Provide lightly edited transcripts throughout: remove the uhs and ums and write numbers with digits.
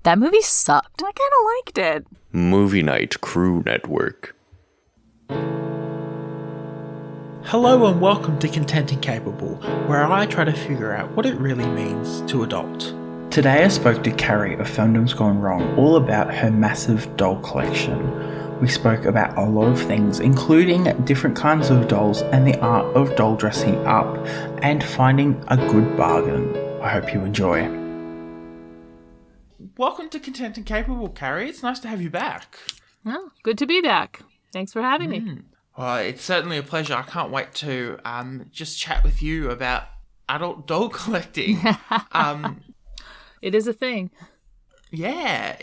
That movie sucked. I kind of liked it. Movie Night Crew Network. Hello and welcome to Content and Capable, where I try to figure out what it really means to adult. Today I spoke to Carrie of Fandoms Gone Wrong all about her massive doll collection. We spoke about a lot of things, including different kinds of dolls and the art of doll dressing up and finding a good bargain. I hope you enjoy. Welcome to Content and Capable, Carrie. It's nice to have you back. Well, good to be back. Thanks for having me. Well, it's certainly a pleasure. I can't wait to just chat with you about adult doll collecting. It is a thing. Yeah,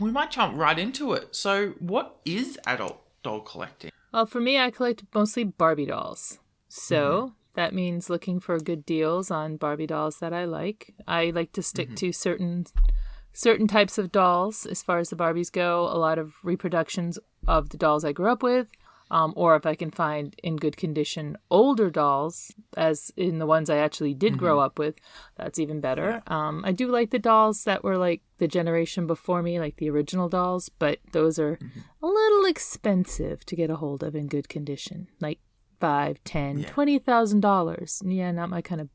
we might jump right into it. So what is adult doll collecting? Well, for me, I collect mostly Barbie dolls. So that means looking for good deals on Barbie dolls that I like. I like to stick to certain types of dolls as far as the Barbies go. A lot of reproductions of the dolls I grew up with. Or if I can find in good condition older dolls, as in the ones I actually did grow up with, that's even better. I do like the dolls that were like the generation before me, like the original dolls, but those are a little expensive to get a hold of in good condition, like $5,000, $10,000, $20,000. Yeah, not my kind of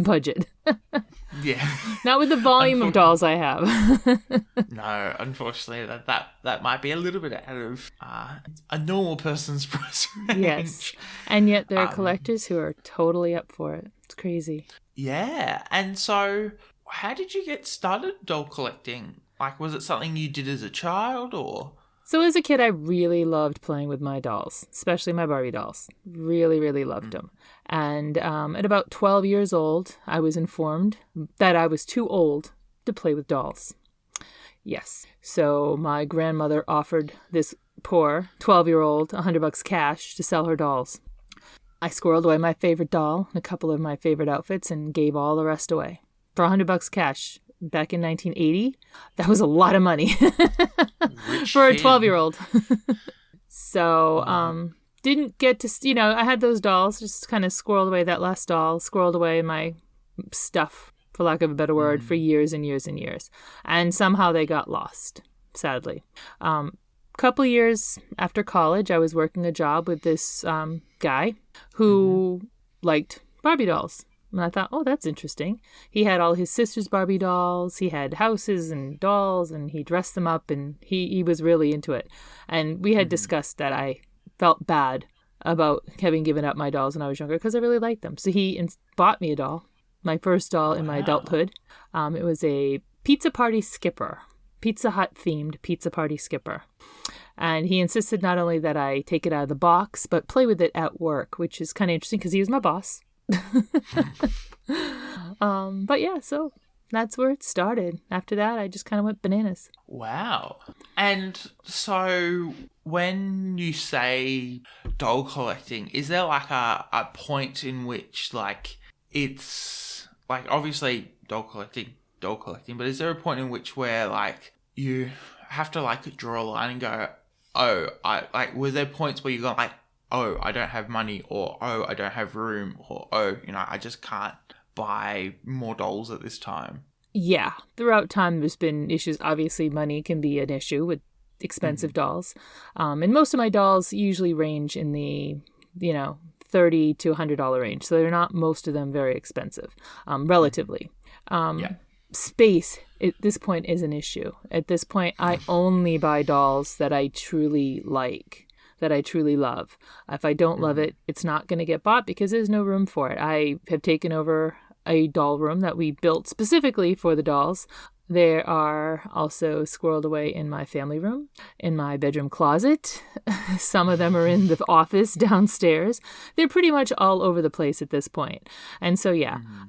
budget. Not with the volume of dolls I have. No, unfortunately, that might be a little bit out of a normal person's price range. Yes, and yet there are collectors who are totally up for it. It's crazy. Yeah, and so how did you get started doll collecting? Like, was it something you did as a child, or? So as a kid, I really loved playing with my dolls, especially my Barbie dolls. Really, really loved them. And at about 12 years old, I was informed that I was too old to play with dolls. Yes. So my grandmother offered this poor 12-year-old $100 cash to sell her dolls. I squirreled away my favorite doll and a couple of my favorite outfits and gave all the rest away for $100 cash. Back in 1980, that was a lot of money for a 12-year-old. So, didn't get to, I had those dolls, just kind of squirreled away that last doll, squirreled away my stuff, for lack of a better word, for years and years and years. And somehow they got lost, sadly. Couple years after college, I was working a job with this guy who liked Barbie dolls. And I thought, oh, that's interesting. He had all his sister's Barbie dolls. He had houses and dolls, and he dressed them up, and he was really into it. And we had discussed that I felt bad about having given up my dolls when I was younger because I really liked them. So he bought me a doll, my first doll in my adulthood. It was a Pizza Party Skipper, Pizza Hut themed Pizza Party Skipper. And he insisted not only that I take it out of the box, but play with it at work, which is kind of interesting because he was my boss. But yeah, so that's where it started. After that, I just kind of went bananas. Wow. And so when you say doll collecting, is there like a point in which like it's like obviously doll collecting, but is there a point in which where like you have to like draw a line and go, oh, were there points where you go like, oh, I don't have money, or oh, I don't have room, or oh, I just can't buy more dolls at this time? Yeah, throughout time there's been issues. Obviously, money can be an issue with expensive dolls. And most of my dolls usually range in the, $30 to $100 range. So they're not, most of them, very expensive, relatively. Space at this point is an issue. At this point, I only buy dolls that I truly like, that I truly love. If I don't love it, it's not going to get bought because there's no room for it. I have taken over a doll room that we built specifically for the dolls. They are also squirreled away in my family room, in my bedroom closet. Some of them are in the office downstairs. They're pretty much all over the place at this point. And so,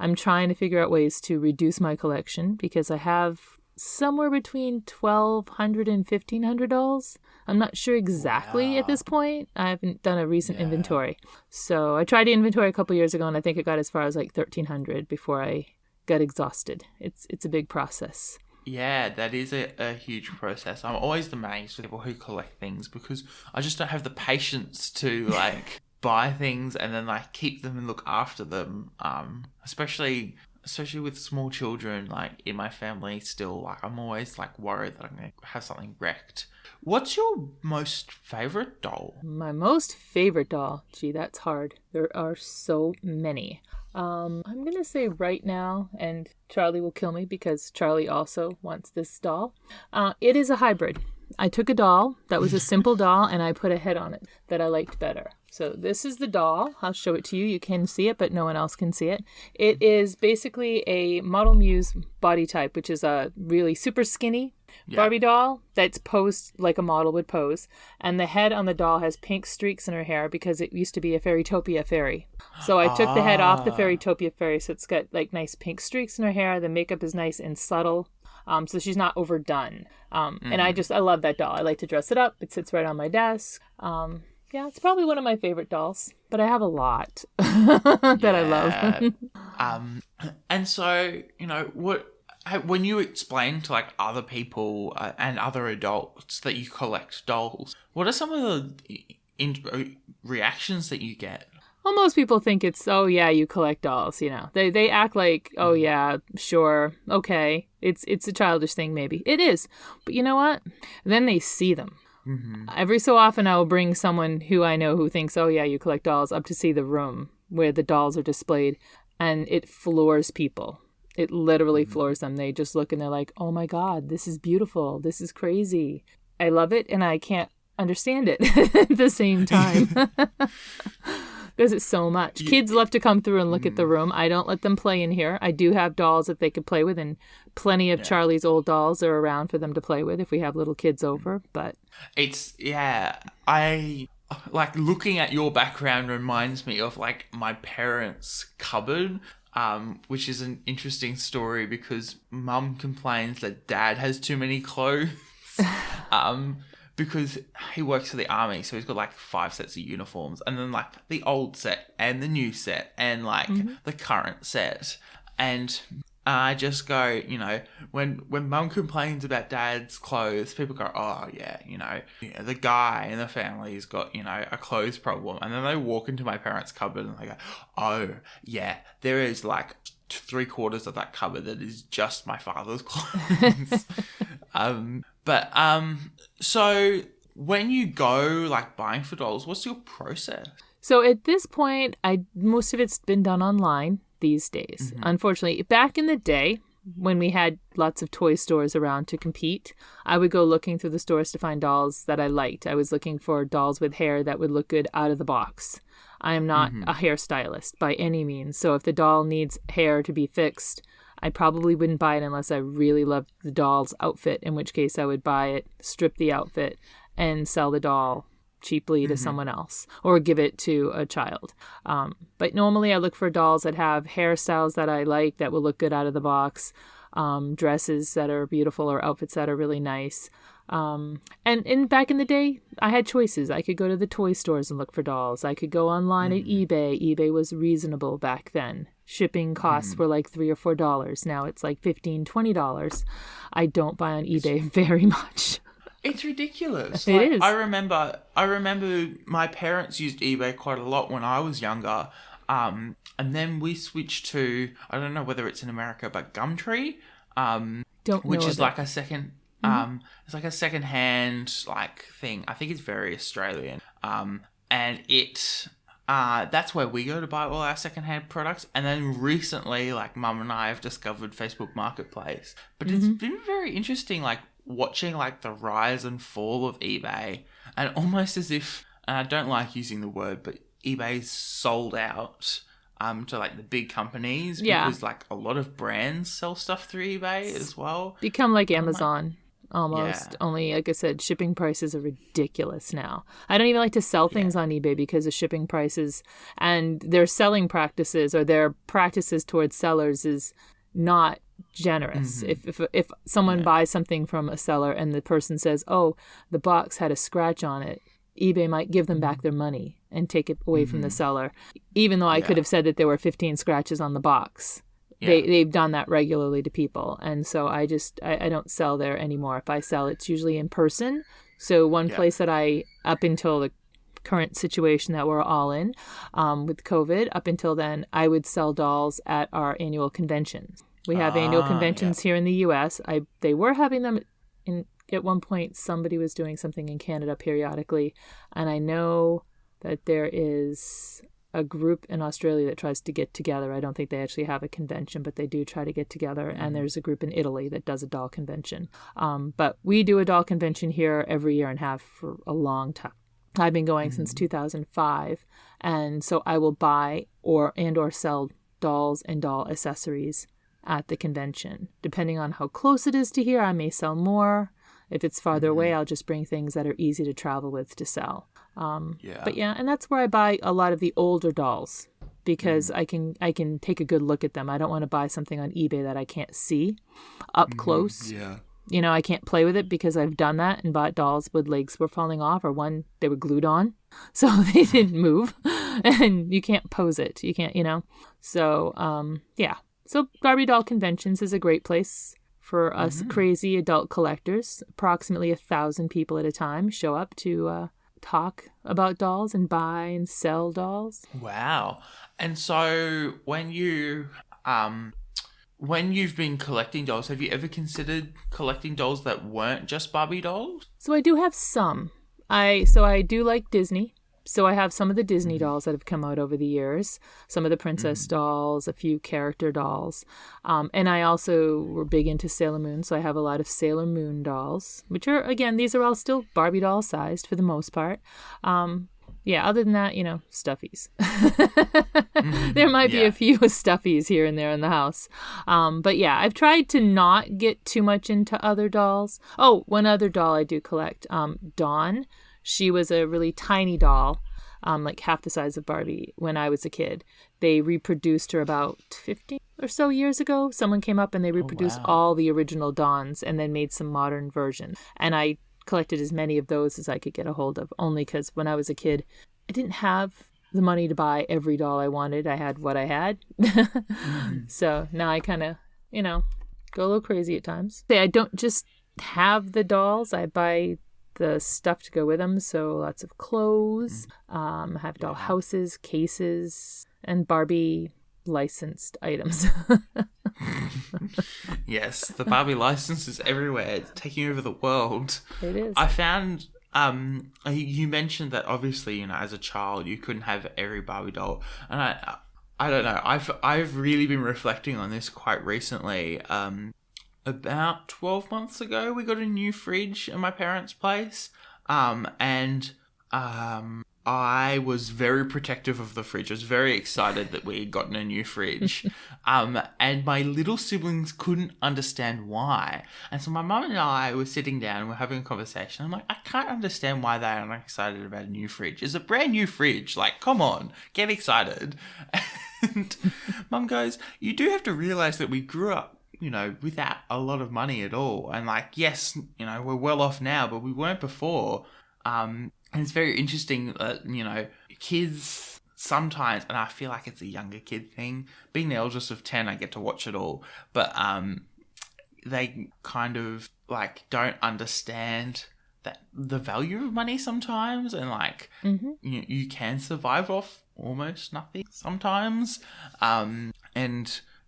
I'm trying to figure out ways to reduce my collection because I have somewhere between 1,200 and 1,500 dolls. I'm not sure exactly at this point. I haven't done a recent inventory. So I tried to inventory a couple years ago, and I think it got as far as like 1,300 before I got exhausted. It's a big process. Yeah, that is a huge process. I'm always amazed with people who collect things because I just don't have the patience to like buy things and then like keep them and look after them. Especially especially with small children, like in my family still, like I'm always like worried that I'm going to have something wrecked. What's your most favorite doll? My most favorite doll. Gee, that's hard. There are so many. I'm going to say right now, and Charlie will kill me because Charlie also wants this doll. It is a hybrid. I took a doll that was a simple doll and I put a head on it that I liked better. So this is the doll. I'll show it to you. You can see it, but no one else can see it. It is basically a Model Muse body type, which is a really super skinny Barbie doll that's posed like a model would pose. And the head on the doll has pink streaks in her hair because it used to be a Fairytopia fairy. So I took the head off the Fairytopia fairy, so it's got like nice pink streaks in her hair. The makeup is nice and subtle. So she's not overdone. And I love that doll. I like to dress it up. It sits right on my desk. Yeah, it's probably one of my favorite dolls, but I have a lot that I love. And so, when you explain to like other people and other adults that you collect dolls, what are some of the reactions that you get? Well, most people think it's, oh yeah, you collect dolls, They act like, oh yeah, sure, okay. It's a childish thing maybe. It is. But you know what? Then they see them. Mm-hmm. Every so often I will bring someone who I know who thinks, oh yeah, you collect dolls, up to see the room where the dolls are displayed, and it floors people. It literally floors them. They just look and they're like, oh my God, this is beautiful. This is crazy. I love it and I can't understand it at the same time. Because it's so much. Kids love to come through and look at the room. I don't let them play in here. I do have dolls that they could play with, and plenty of Charlie's old dolls are around for them to play with if we have little kids over. But I like looking at your background reminds me of like my parents' cupboard, which is an interesting story because Mum complains that Dad has too many clothes. Because he works for the army, so he's got like 5 sets of uniforms, and then like the old set and the new set and like the current set. And I just go, when Mum complains about Dad's clothes, people go, oh yeah, the guy in the family's got, a clothes problem. And then they walk into my parents' cupboard and they go, oh yeah, there is like 3/4 of that cupboard that is just my father's clothes. So when you go like buying for dolls, what's your process? So at this point, most of it's been done online these days. Unfortunately, back in the day when we had lots of toy stores around to compete, I would go looking through the stores to find dolls that I liked. I was looking for dolls with hair that would look good out of the box. I am not a hairstylist by any means. So if the doll needs hair to be fixed, I probably wouldn't buy it unless I really loved the doll's outfit, in which case I would buy it, strip the outfit, and sell the doll cheaply to someone else or give it to a child. But normally I look for dolls that have hairstyles that I like that will look good out of the box, dresses that are beautiful or outfits that are really nice. And back in the day, I had choices. I could go to the toy stores and look for dolls. I could go online at eBay. eBay was reasonable back then. Shipping costs were like $3 or $4. Now it's like $15, $20. I don't buy on eBay very much. It's ridiculous. It is. I remember my parents used eBay quite a lot when I was younger. And then we switched to, I don't know whether it's in America, but Gumtree, which is like a second, it's like a second-hand like thing. I think it's very Australian. And it, that's where we go to buy all our second-hand products. And then recently, like Mum and I have discovered Facebook Marketplace. But it's been very interesting, like watching like the rise and fall of eBay, and almost as if, and I don't like using the word, but eBay's sold out to like the big companies because like a lot of brands sell stuff through eBay as well. Become like Amazon almost. Only, like I said, shipping prices are ridiculous now. I don't even like to sell things on eBay because of shipping prices, and their selling practices or their practices towards sellers is not generous. If someone buys something from a seller and the person says, oh, the box had a scratch on it, eBay might give them back their money and take it away from the seller, even though I could have said that there were 15 scratches on the box. They've done that regularly to people, and so I don't sell there anymore. If I sell, it's usually in person. So one place that I, up until a current situation that we're all in with COVID. Up until then, I would sell dolls at our annual conventions. We have annual conventions here in the U.S. They were having them at one point. Somebody was doing something in Canada periodically, and I know that there is a group in Australia that tries to get together. I don't think they actually have a convention, but they do try to get together. And there's a group in Italy that does a doll convention. But we do a doll convention here every year and have for a long time. I've been going since 2005. And so I will buy or sell dolls and doll accessories at the convention. Depending on how close it is to here, I may sell more. If it's farther away, I'll just bring things that are easy to travel with to sell. But yeah, and that's where I buy a lot of the older dolls because I can take a good look at them. I don't want to buy something on eBay that I can't see up close. Yeah. You know, I can't play with it because I've done that and bought dolls with legs were falling off or one, they were glued on. So they didn't move and you can't pose it. You can't, So, yeah. So Barbie doll conventions is a great place for us crazy adult collectors. Approximately 1,000 people at a time show up to talk about dolls and buy and sell dolls. Wow. And so when you've been collecting dolls, have you ever considered collecting dolls that weren't just Barbie dolls? So I do have some. I do like Disney. So I have some of the Disney dolls that have come out over the years, some of the princess dolls, a few character dolls. And I also were big into Sailor Moon, so I have a lot of Sailor Moon dolls, which are, again, these are all still Barbie doll sized for the most part. Other than that, stuffies. There might be a few stuffies here and there in the house. But yeah, I've tried to not get too much into other dolls. Oh, one other doll I do collect, Dawn. She was a really tiny doll, like half the size of Barbie when I was a kid. They reproduced her about 50 or so years ago. Someone came up and they reproduced all the original Dawns and then made some modern versions. And I collected as many of those as I could get a hold of, only because when I was a kid, I didn't have the money to buy every doll I wanted. I had what I had. So now I kind of, go a little crazy at times. I don't just have the dolls. I buy the stuff to go with them, so lots of clothes, have doll houses, cases, and Barbie licensed items. Yes, the Barbie license is everywhere. It's taking over the world. It is. I found, you mentioned that obviously, as a child, you couldn't have every Barbie doll. And I don't know, I've really been reflecting on this quite recently. About 12 months ago, we got a new fridge in my parents' place. And I was very protective of the fridge. I was very excited that we had gotten a new fridge. And my little siblings couldn't understand why. And so my mum and I were sitting down and we're having a conversation. I'm like, I can't understand why they aren't excited about a new fridge. It's a brand new fridge. Like, come on, get excited. And Mum goes, you do have to realize that we grew up, without a lot of money at all. And yes, we're well off now, but we weren't before. And it's very interesting that, kids sometimes, and I feel like it's a younger kid thing, being the eldest of 10, I get to watch it all, but they kind of don't understand that the value of money sometimes, and you can survive off almost nothing sometimes.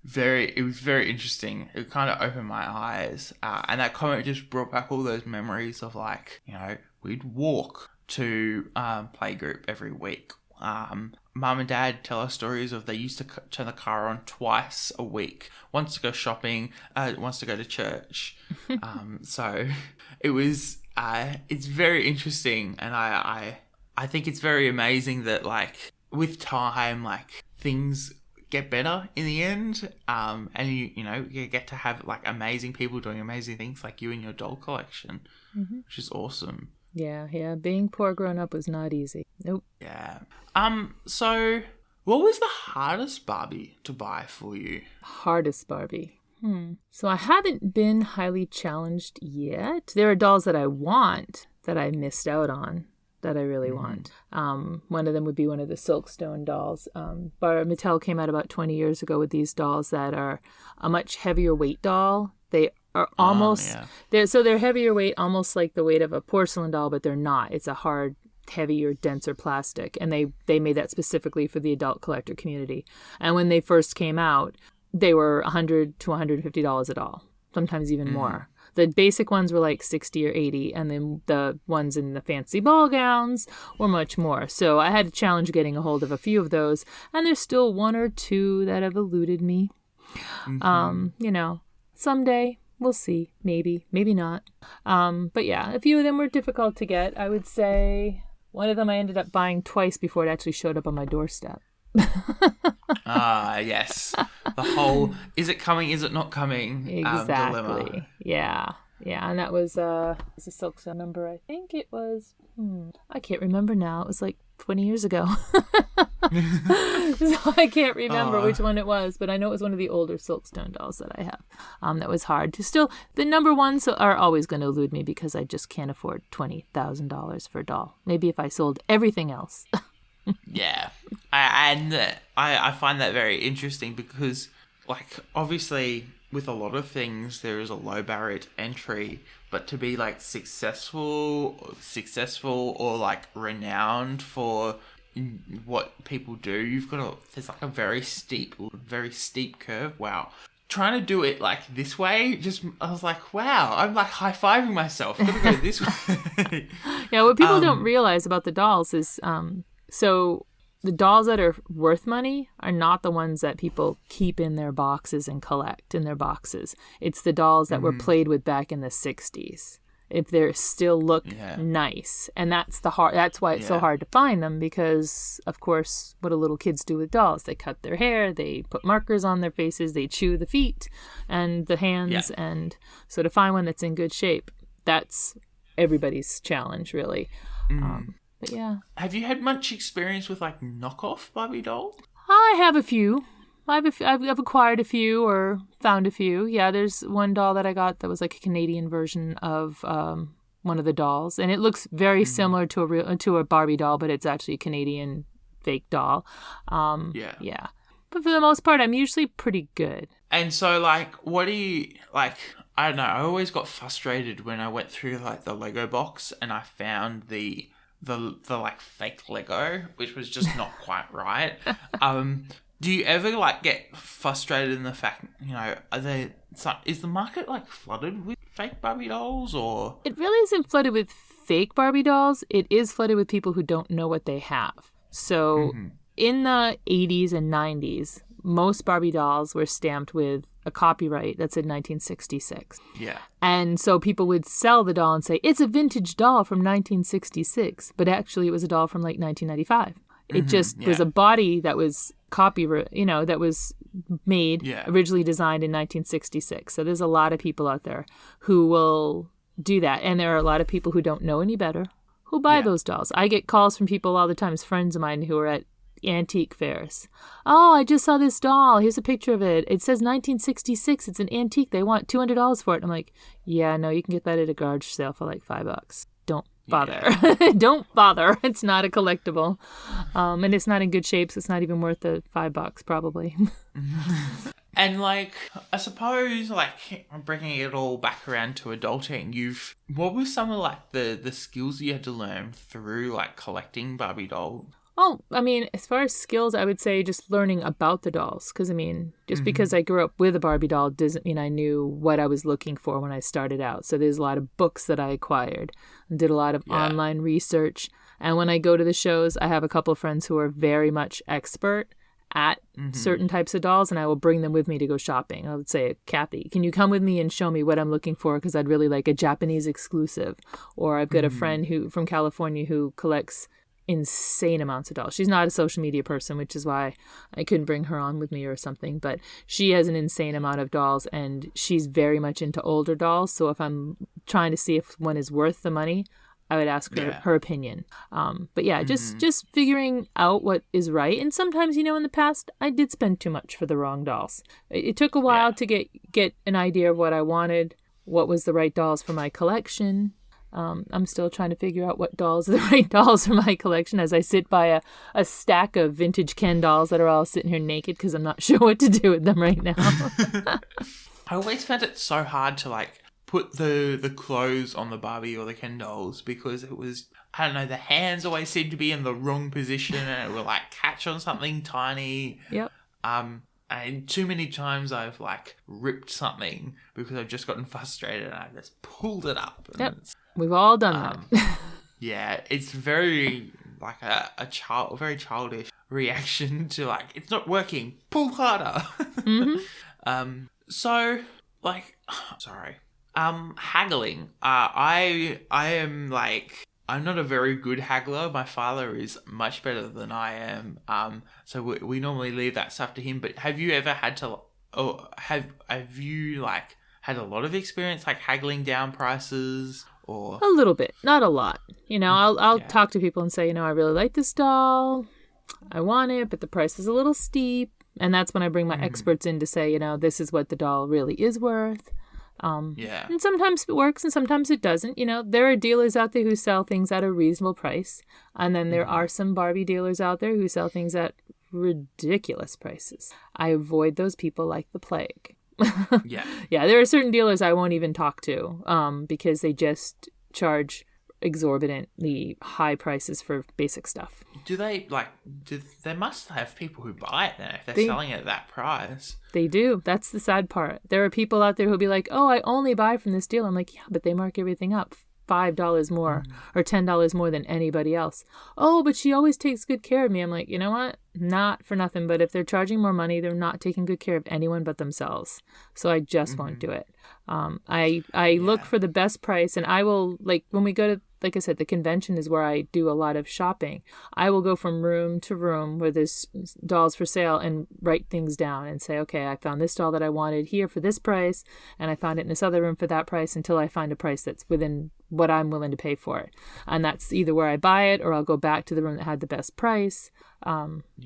It was very interesting. It kind of opened my eyes. And that comment just brought back all those memories of we'd walk to playgroup every week. Mum and Dad tell us stories of they used to turn the car on twice a week. Once to go shopping, once to go to church. So it was, it's very interesting. And I think it's very amazing that with time, things get better in the end, and you get to have amazing people doing amazing things like you and your doll collection, which is awesome. Yeah, being poor growing up was not easy. Nope. Yeah. So what was the hardest Barbie to buy for you? Hardest Barbie. So I haven't been highly challenged yet. There are dolls that I want that I missed out on that I really want. One of them would be one of the Silkstone dolls. Mattel came out about 20 years ago with these dolls that are a much heavier weight doll. They are almost, they're heavier weight, almost like the weight of a porcelain doll, but they're not. It's a hard heavier, denser plastic, and they made that specifically for the adult collector community. And when they first came out, they were $100 to $150 a doll, sometimes even more. The basic ones were like $60 or $80, and then the ones in the fancy ball gowns were much more. So I had a challenge getting a hold of a few of those, and there's still one or two that have eluded me. You know, someday we'll see. Maybe not. But yeah, a few of them were difficult to get. I would say one of them I ended up buying twice before it actually showed up on my doorstep. Yes. The whole, is it coming, is it not coming dilemma. Yeah. And that was a silk number. I think it was, I can't remember now. It was like 20 years ago. So I can't remember which one it was, but I know it was one of the older Silkstone dolls that I have. That was hard to still. The number ones are always going to elude me because I just can't afford $20,000 for a doll. Maybe if I sold everything else. Yeah. I find that very interesting because, like, obviously with a lot of things there is a low barrier to entry, but to be like successful or like renowned for what people do, there's like a very steep curve. Wow. Trying to do it like this way, I was like, wow, I'm like high-fiving myself. Gotta go this way. Yeah, what people don't realize about the dolls is, so the dolls that are worth money are not the ones that people keep in their boxes and collect in their boxes. It's the dolls that were played with back in the 60s. If they still look nice. And that's why it's so hard to find them, because of course what do little kids do with dolls? They cut their hair, they put markers on their faces, they chew the feet and the hands, and so to find one that's in good shape, that's everybody's challenge, really. But yeah. Have you had much experience with like knockoff Barbie dolls? I have a few. I've acquired a few or found a few. Yeah, there's one doll that I got that was like a Canadian version of one of the dolls, and it looks very similar to a Barbie doll, but it's actually a Canadian fake doll. Yeah. But for the most part, I'm usually pretty good. And so, like, what do you like? I don't know. I always got frustrated when I went through like the Lego box and I found the like fake Lego, which was just not quite right. Do you ever like get frustrated in the fact, you know, is the market like flooded with fake Barbie dolls, or? It really isn't flooded with fake Barbie dolls. It is flooded with people who don't know what they have. So in the 80s and 90s, most Barbie dolls were stamped with a copyright that said 1966. Yeah. And so people would sell the doll and say, it's a vintage doll from 1966, but actually it was a doll from like 1995. It just was a body that was copyright, you know, that was made, originally designed in 1966. So there's a lot of people out there who will do that. And there are a lot of people who don't know any better who buy those dolls. I get calls from people all the time, friends of mine who are at antique fairs. Oh, I just saw this doll. Here's a picture of it. It says 1966. It's an antique. They want $200 for it. I'm like, yeah, no, you can get that at a garage sale for like $5. Don't bother. Don't bother. It's not a collectible. And it's not in good shape, so it's not even worth the $5 probably. And like, I suppose, like, bringing it all back around to adulting, what were some of like the skills you had to learn through like collecting Barbie dolls? Oh, I mean, as far as skills, I would say just learning about the dolls. Because, I mean, just because I grew up with a Barbie doll doesn't mean I knew what I was looking for when I started out. So there's a lot of books that I acquired and did a lot of online research. And when I go to the shows, I have a couple of friends who are very much expert at certain types of dolls, and I will bring them with me to go shopping. I would say, Kathy, can you come with me and show me what I'm looking for? Because I'd really like a Japanese exclusive. Or I've got a friend who from California who collects insane amounts of dolls. She's not a social media person, which is why I couldn't bring her on with me or something, but she has an insane amount of dolls, and she's very much into older dolls. So if I'm trying to see if one is worth the money, I would ask her opinion. But yeah, just figuring out what is right. And sometimes, you know, in the past, I did spend too much for the wrong dolls. It took a while to get an idea of what I wanted, what was the right dolls for my collection. I'm still trying to figure out what dolls are the right dolls for my collection as I sit by a stack of vintage Ken dolls that are all sitting here naked because I'm not sure what to do with them right now. I always found it so hard to like put the clothes on the Barbie or the Ken dolls because it was, I don't know, the hands always seemed to be in the wrong position and it would like catch on something tiny. Yep. And too many times I've like ripped something because I've just gotten frustrated and I just pulled it up. And Yep. We've all done that. Yeah, it's very like a very childish reaction to like, it's not working, pull harder. Mm-hmm. So like, sorry. Haggling. I am like, I'm not a very good haggler. My father is much better than I am. So we normally leave that stuff to him. But have you ever had to, or have you like had a lot of experience like haggling down prices or? A little bit, not a lot. I'll talk to people and say, I really like this doll. I want it, but the price is a little steep. And that's when I bring my experts in to say, this is what the doll really is worth. And sometimes it works and sometimes it doesn't. There are dealers out there who sell things at a reasonable price. And then there are some Barbie dealers out there who sell things at ridiculous prices. I avoid those people like the plague. Yeah. Yeah, there are certain dealers I won't even talk to because they just charge exorbitantly high prices for basic stuff. They must have people who buy it then if they're selling it at that price. They do. That's the sad part. There are people out there who'll be like, oh, I only buy from this deal. I'm like, yeah, but they mark everything up $5 more or $10 more than anybody else. Oh, but she always takes good care of me. I'm like, you know what? Not for nothing, but if they're charging more money, they're not taking good care of anyone but themselves. So I just won't do it. I look for the best price, and I will, like, when we go to, like I said, the convention is where I do a lot of shopping. I will go from room to room where there's dolls for sale and write things down and say, okay, I found this doll that I wanted here for this price, and I found it in this other room for that price until I find a price that's within what I'm willing to pay for it. And that's either where I buy it or I'll go back to the room that had the best price.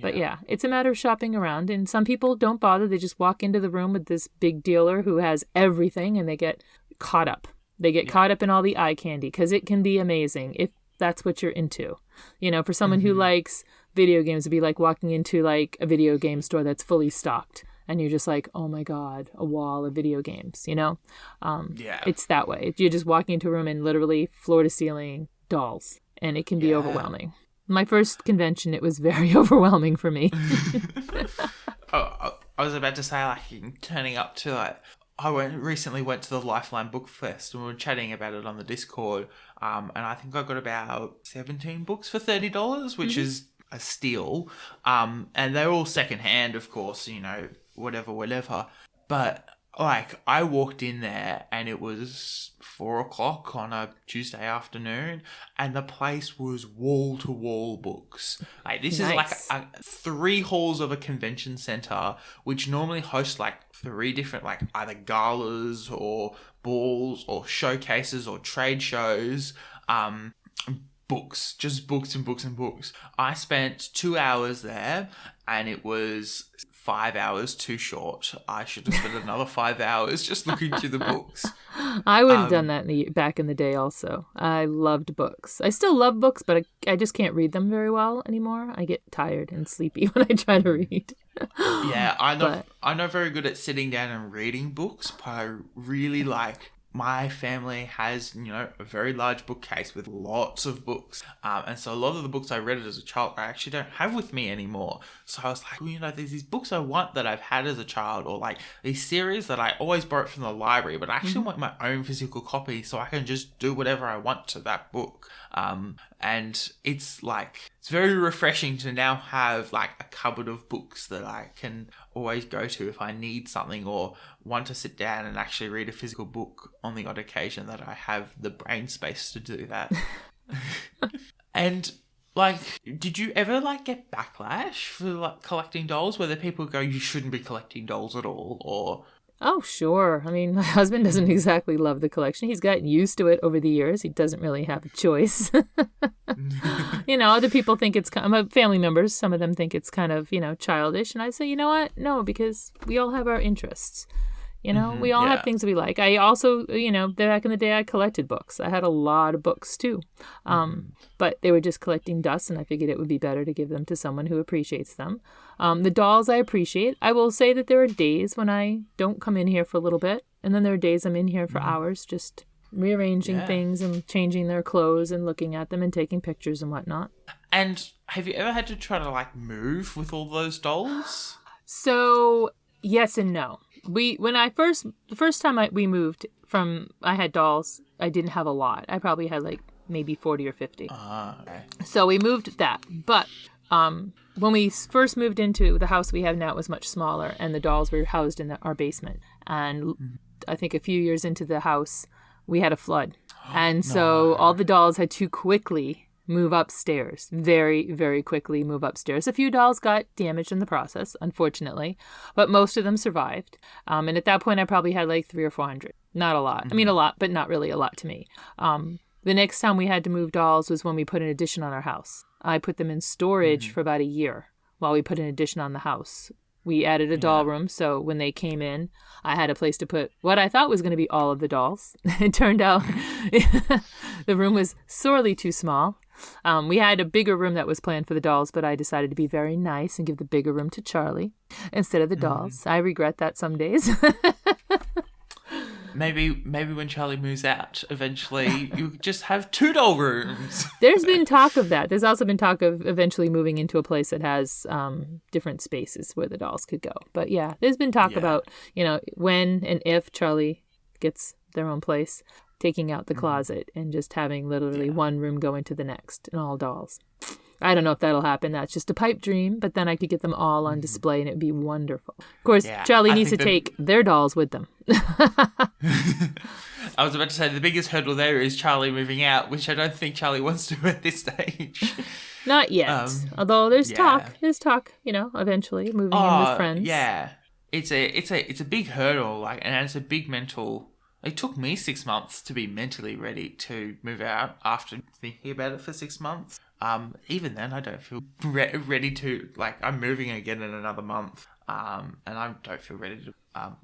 But yeah, it's a matter of shopping around, and some people don't bother. They just walk into the room with this big dealer who has everything and they get caught up. They get caught up in all the eye candy because it can be amazing if that's what you're into. For someone who likes video games, it'd be like walking into like a video game store that's fully stocked and you're just like, oh my God, a wall of video games, It's that way. You're just walking into a room and literally floor to ceiling dolls, and it can be overwhelming. My first convention, it was very overwhelming for me. I was about to say, like, turning up to, like, I recently went to the Lifeline Book Fest and we were chatting about it on the Discord. And I think I got about 17 books for $30, which is a steal. And they're all secondhand, of course, whatever. But, like, I walked in there and it was 4:00 on a Tuesday afternoon and the place was wall-to-wall books. Like, this is like 3 halls of a convention center, which normally hosts like 3 different, like, either galas or balls or showcases or trade shows. Books, just books and books and books. I spent 2 hours there and it was 5 hours too short. I should have spent another 5 hours just looking through the books. I would have done that back in the day also. I loved books. I still love books, but I just can't read them very well anymore. I get tired and sleepy when I try to read. Yeah, I'm not very good at sitting down and reading books, but I really like... My family has, a very large bookcase with lots of books. And so a lot of the books I read as a child, I actually don't have with me anymore. So I was like, there's these books I want that I've had as a child, or like these series that I always borrowed from the library, but I actually want my own physical copy so I can just do whatever I want to that book. And it's very refreshing to now have like a cupboard of books that I can always go to if I need something or want to sit down and actually read a physical book on the odd occasion that I have the brain space to do that. And like, did you ever like get backlash for like collecting dolls? Whether people go, you shouldn't be collecting dolls at all, or... Oh, sure. I mean, my husband doesn't exactly love the collection. He's gotten used to it over the years. He doesn't really have a choice. Other people think it's family members. Some of them think it's kind of, childish. And I say, you know what? No, because we all have our interests. We all have things we like. I also, back in the day, I collected books. I had a lot of books too. But they were just collecting dust, and I figured it would be better to give them to someone who appreciates them. The dolls I appreciate. I will say that there are days when I don't come in here for a little bit And then there are days I'm in here for hours just rearranging things and changing their clothes and looking at them and taking pictures and whatnot. And have you ever had to try to like move with all those dolls? So yes and no. The first time we moved from, I had dolls. I didn't have a lot. I probably had like maybe 40 or 50. Okay. So we moved that. But when we first moved into the house we have now, it was much smaller, and the dolls were housed in our basement. And I think a few years into the house, we had a flood. And so all the dolls had to quickly move upstairs. Very, very quickly move upstairs. A few dolls got damaged in the process, unfortunately, but most of them survived. And at that point, I probably had like 300 or 400. Not a lot. I mean, a lot, but not really a lot to me. The next time we had to move dolls was when we put an addition on our house. I put them in storage for about a year while we put an addition on the house. We added a doll room, so when they came in, I had a place to put what I thought was going to be all of the dolls. It turned out the room was sorely too small. We had a bigger room that was planned for the dolls, but I decided to be very nice and give the bigger room to Charlie instead of the dolls. I regret that some days. Maybe when Charlie moves out, eventually you just have 2 doll rooms. There's been talk of that. There's also been talk of eventually moving into a place that has different spaces where the dolls could go. But yeah, there's been talk about, when and if Charlie gets their own place, taking out the closet and just having literally one room go into the next and all dolls. I don't know if that'll happen. That's just a pipe dream, but then I could get them all on display and it would be wonderful. Of course, Charlie needs to take their dolls with them. I was about to say the biggest hurdle there is Charlie moving out, which I don't think Charlie wants to at this stage. Not yet. Although there's talk. There's talk, eventually moving in with friends. Yeah. It's a big hurdle, and it's a big mental. It took me 6 months to be mentally ready to move out after thinking about it for 6 months. Even then, I don't feel ready to, I'm moving again in another month. And I don't feel ready to,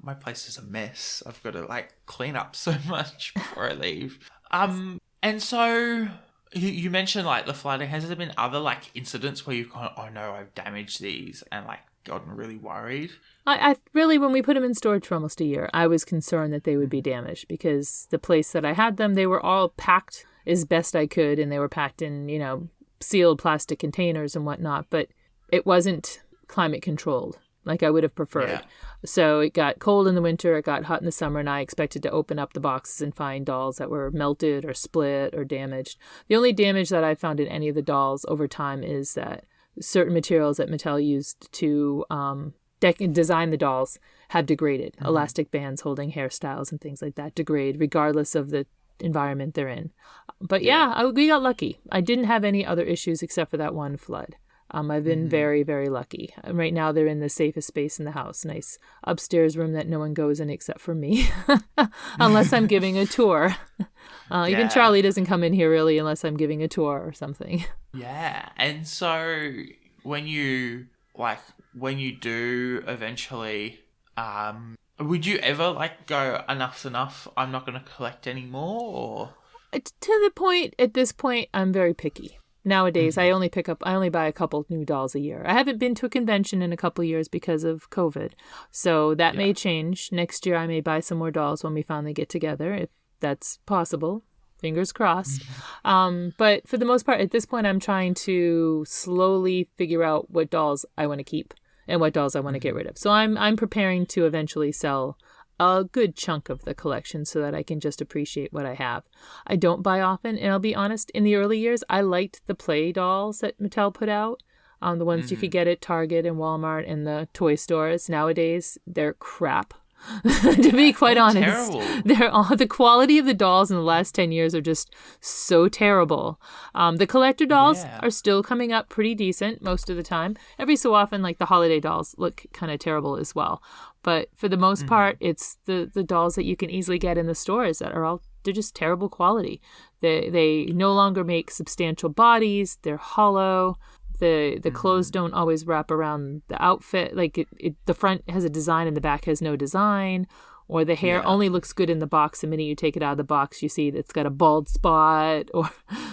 my place is a mess. I've got to, clean up so much before I leave. And so, you mentioned, the flooding. Has there been other, incidents where you've gone, oh no, I've damaged these, and, gotten really worried? I really, when we put them in storage for almost a year, I was concerned that they would be damaged because the place that I had them, they were all packed as best I could, and they were packed in, sealed plastic containers and whatnot, but it wasn't climate controlled like I would have preferred. Yeah. So it got cold in the winter, it got hot in the summer, and I expected to open up the boxes and find dolls that were melted or split or damaged. The only damage that I found in any of the dolls over time is that certain materials that Mattel used to design the dolls have degraded. Elastic bands holding hairstyles and things like that degrade regardless of the environment they're in. But we got lucky. I didn't have any other issues except for that one flood. I've been very, very lucky. Right now they're in the safest space in the house. Nice upstairs room that no one goes in except for me. Unless I'm giving a tour. Even Charlie doesn't come in here really unless I'm giving a tour or something. Yeah. And so when you do eventually, would you ever go, enough's enough, I'm not going to collect anymore? Or? At this point, I'm very picky. Nowadays, I only buy a couple new dolls a year. I haven't been to a convention in a couple of years because of COVID. So that may change. Next year, I may buy some more dolls when we finally get together, if that's possible. Fingers crossed. But for the most part, at this point, I'm trying to slowly figure out what dolls I want to keep and what dolls I want to get rid of. So I'm preparing to eventually sell a good chunk of the collection so that I can just appreciate what I have. I don't buy often, and I'll be honest, in the early years, I liked the play dolls that Mattel put out, the ones you could get at Target and Walmart and the toy stores. Nowadays, they're crap. To be quite honest, the quality of the dolls in the last 10 years are just so terrible. The collector dolls are still coming up pretty decent most of the time. Every so often, the holiday dolls look kind of terrible as well. But for the most part, it's the dolls that you can easily get in the stores that are they're just terrible quality. They no longer make substantial bodies. They're hollow. The clothes don't always wrap around the outfit. The front has a design and the back has no design. Or the hair only looks good in the box. The minute you take it out of the box, you see that it's got a bald spot or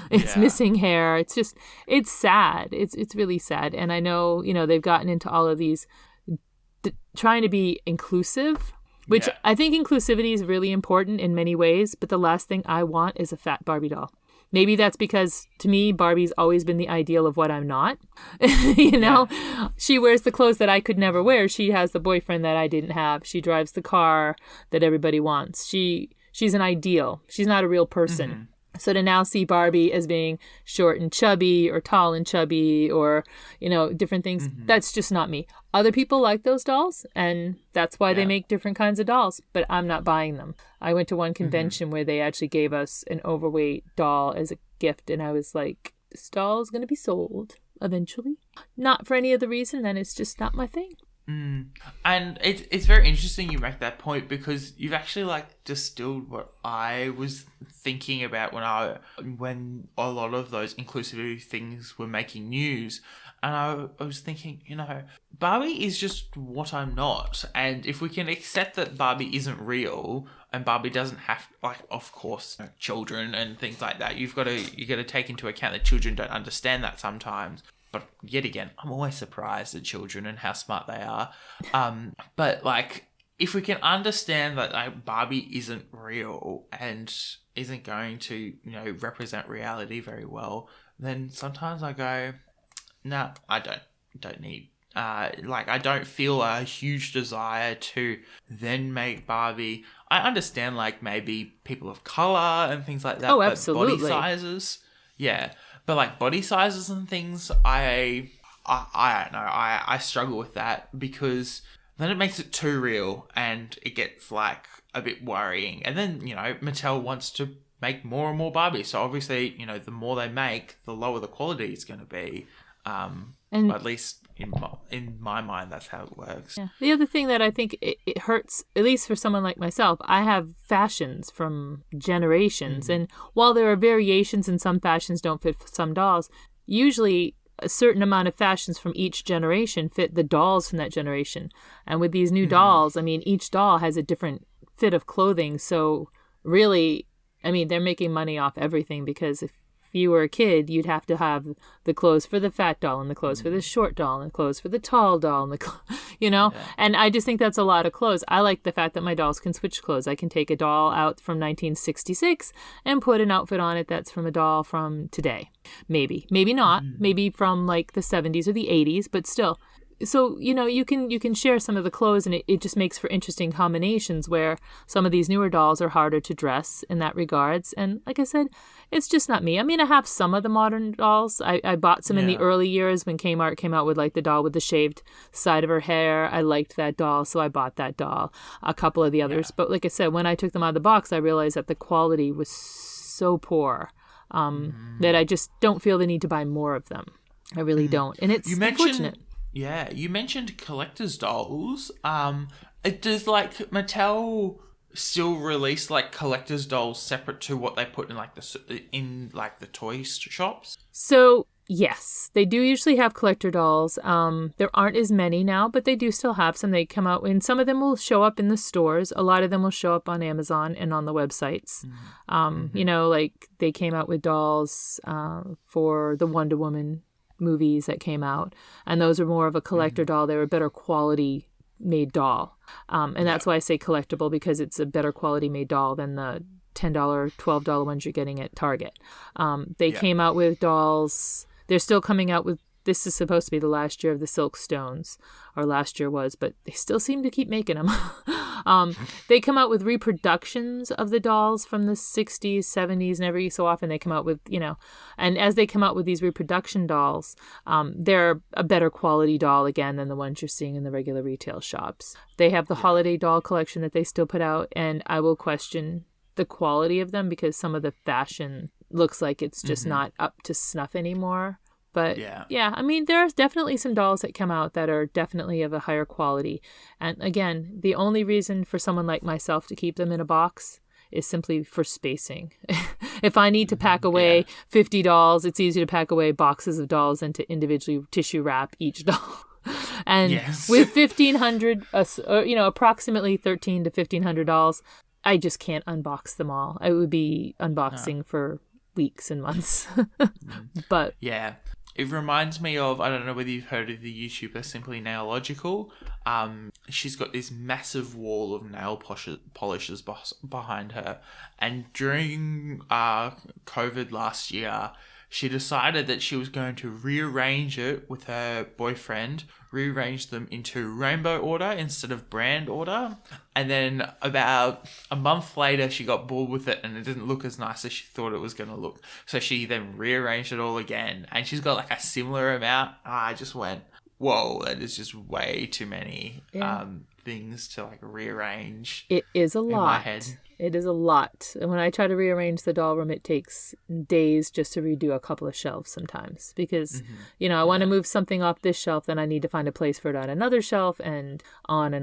it's missing hair. It's sad. It's really sad. And I know, they've gotten into all of these trying to be inclusive. which I think inclusivity is really important in many ways, but the last thing I want is a fat Barbie doll. Maybe that's because, to me, Barbie's always been the ideal of what I'm not. She wears the clothes that I could never wear. She has the boyfriend that I didn't have. She drives the car that everybody wants. She's an ideal. She's not a real person. Mm-hmm. So to now see Barbie as being short and chubby or tall and chubby or, different things, that's just not me. Other people like those dolls, and that's why they make different kinds of dolls, but I'm not buying them. I went to one convention where they actually gave us an overweight doll as a gift, and I was like, this doll is going to be sold eventually. Not for any other reason, then it's just not my thing. And it's very interesting you make that point, because you've actually distilled what I was thinking about when a lot of those inclusivity things were making news. And I was thinking, Barbie is just what I'm not. And if we can accept that Barbie isn't real and Barbie doesn't have, of course, children and things like that, you got to take into account that children don't understand that sometimes. But yet again, I'm always surprised at children and how smart they are. But if we can understand that Barbie isn't real and isn't going to, represent reality very well, then sometimes I go, nah, I don't need. I don't feel a huge desire to then make Barbie. I understand maybe people of color and things like that. Oh, absolutely. But body sizes, yeah. But body sizes and things, I don't know. I struggle with that, because then it makes it too real and it gets a bit worrying. And then, Mattel wants to make more and more Barbie. So obviously, the more they make, the lower the quality is going to be. And at least in my mind, that's how it works. Yeah. The other thing that I think it hurts, at least for someone like myself, I have fashions from generations. And while there are variations and some fashions don't fit some dolls, usually a certain amount of fashions from each generation fit the dolls from that generation. And with these new dolls, each doll has a different fit of clothing. So really, they're making money off everything, because if you were a kid, you'd have to have the clothes for the fat doll and the clothes for the short doll and the clothes for the tall doll and and I just think that's a lot of clothes. I like the fact that my dolls can switch clothes. I can take a doll out from 1966 and put an outfit on it that's from a doll from today. Maybe not, maybe from the 70s or the 80s, but still. So, you can share some of the clothes, and it just makes for interesting combinations where some of these newer dolls are harder to dress in that regards. And like I said, it's just not me. I have some of the modern dolls. I bought some in the early years when Kmart came out with the doll with the shaved side of her hair. I liked that doll, so I bought that doll. A couple of the others. But like I said, when I took them out of the box, I realized that the quality was so poor that I just don't feel the need to buy more of them. I really don't. And it's unfortunate. Yeah, you mentioned collector's dolls. Does Mattel still release collector's dolls separate to what they put in the toy shops? So yes, they do usually have collector dolls. There aren't as many now, but they do still have some. They come out, and some of them will show up in the stores. A lot of them will show up on Amazon and on the websites. They came out with dolls for the Wonder Woman movies that came out, and those are more of a collector doll. They were a better quality made doll, and that's why I say collectible, because it's a better quality made doll than the $10 $12 ones you're getting at Target. They came out with dolls. They're still coming out with, this is supposed to be the last year of the Silk Stones, or last year was, but they still seem to keep making them. They come out with reproductions of the dolls from the 60s, 70s, and every so often they come out with, and as they come out with these reproduction dolls, they're a better quality doll again than the ones you're seeing in the regular retail shops. They have the holiday doll collection that they still put out, and I will question the quality of them, because some of the fashion looks like it's just not up to snuff anymore. But there's definitely some dolls that come out that are definitely of a higher quality. And again, the only reason for someone like myself to keep them in a box is simply for spacing. If I need to pack away 50 dolls, it's easier to pack away boxes of dolls than to individually tissue wrap each doll. And with 1,500, approximately 1,300 to 1,500 dolls, I just can't unbox them all. I would be unboxing for weeks and months. But It reminds me of, I don't know whether you've heard of the YouTuber Simply Nailogical. She's got this massive wall of nail polishes behind her. And during COVID last year, she decided that she was going to rearrange it with her boyfriend, rearrange them into rainbow order instead of brand order. And then about a month later, she got bored with it and it didn't look as nice as she thought it was going to look. So she then rearranged it all again. And she's got like a similar amount. I just went, whoa, that is just way too many things to like rearrange. It is a lot. In my head. It is a lot. And when I try to rearrange the doll room, it takes days just to redo a couple of shelves sometimes because, I want to move something off this shelf, then I need to find a place for it on another shelf and on.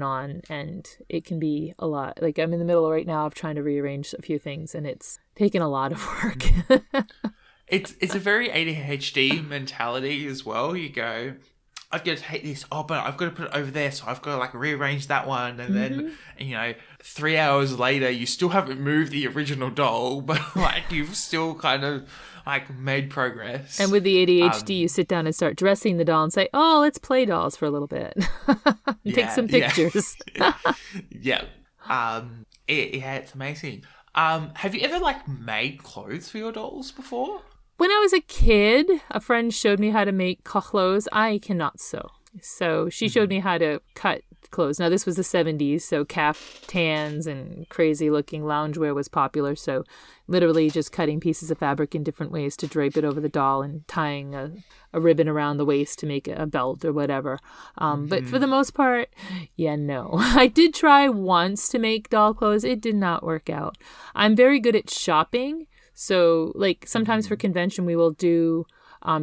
And it can be a lot. Like I'm in the middle right now of trying to rearrange a few things and it's taken a lot of work. It's a very ADHD mentality as well. You go, I've got to take this, but I've got to put it over there, so I've got to like rearrange that one, and then 3 hours later you still haven't moved the original doll, but like you've still kind of like made progress. And with the ADHD, you sit down and start dressing the doll and say, "Oh, let's play dolls for a little bit, take some pictures." Yeah, it's amazing. Have you ever like made clothes for your dolls before? When I was a kid, a friend showed me how to make clothes. I cannot sew. So she showed me how to cut clothes. Now, this was the 70s, so caftans and crazy-looking loungewear was popular. So literally just cutting pieces of fabric in different ways to drape it over the doll and tying a ribbon around the waist to make a belt or whatever. But for the most part, no. I did try once to make doll clothes. It did not work out. I'm very good at shopping. So, like, sometimes for convention, we will do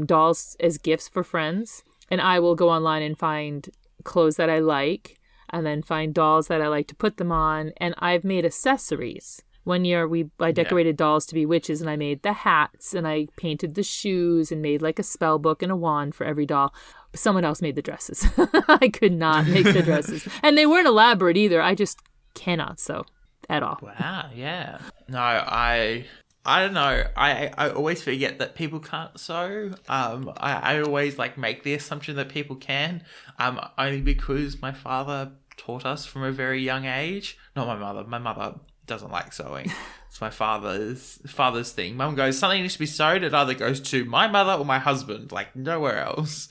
dolls as gifts for friends. And I will go online and find clothes that I like and then find dolls that I like to put them on. And I've made accessories. One year, I decorated dolls to be witches, and I made the hats, and I painted the shoes and made, like, a spell book and a wand for every doll. Someone else made the dresses. I could not make the dresses. And they weren't elaborate either. I just cannot sew at all. Wow, yeah. No, I don't know. I always forget that people can't sew. I always like make the assumption that people can. Only because my father taught us from a very young age. Not my mother. My mother doesn't like sewing. It's my father's thing. Mum goes, something needs to be sewed. It either goes to my mother or my husband. Like nowhere else.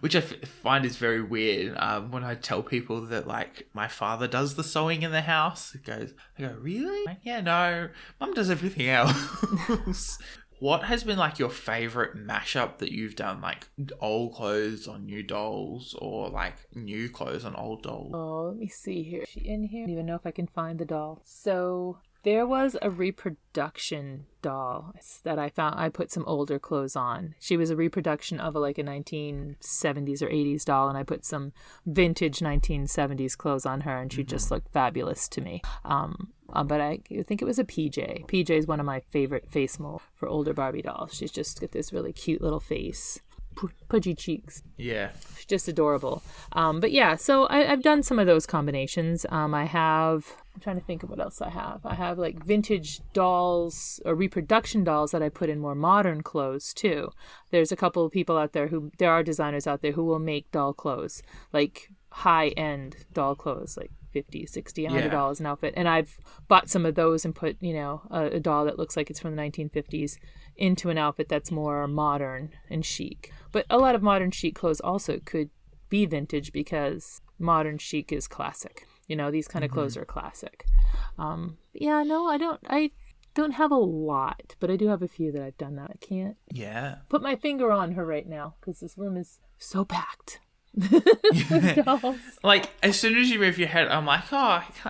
Which I find is very weird when I tell people that, like, my father does the sewing in the house. They go, really? Like, yeah, no, Mum does everything else. What has been, like, your favourite mashup that you've done? Like, old clothes on new dolls or, like, new clothes on old dolls? Oh, let me see here. Is she in here? I don't even know if I can find the doll. So there was a reproduction doll that I found. I put some older clothes on. She was a reproduction of a 1970s or 80s doll, and I put some vintage 1970s clothes on her, and she just looked fabulous to me. But I think it was a PJ. PJ is one of my favorite face molds for older Barbie dolls. She's just got this really cute little face. Pudgy cheeks. Yeah. She's just adorable. But yeah, so I've done some of those combinations. I'm trying to think of what else I have. I have like vintage dolls or reproduction dolls that I put in more modern clothes too. There's a couple of people out there there are designers out there who will make doll clothes, like high-end doll clothes, like $50, $60, $100 an outfit. And I've bought some of those and put, a doll that looks like it's from the 1950s into an outfit that's more modern and chic. But a lot of modern chic clothes also could be vintage because modern chic is classic. These kind of clothes are classic. I don't have a lot, but I do have a few that I've done that. I can't put my finger on her right now because this room is so packed. Dolls. Like as soon as you move your head, I'm like,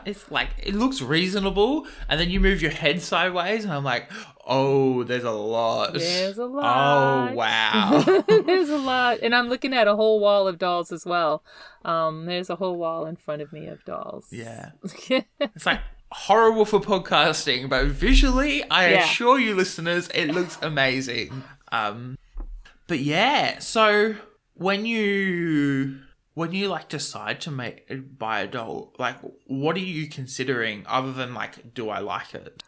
it's like it looks reasonable, and then you move your head sideways, and I'm like, oh, there's a lot. There's a lot. Oh wow, there's a lot, and I'm looking at a whole wall of dolls as well. There's a whole wall in front of me of dolls. Yeah, it's like horrible for podcasting, but visually, I assure you, listeners, it looks amazing. But yeah, so. When you like decide to buy a doll, like what are you considering other than like, do I like it?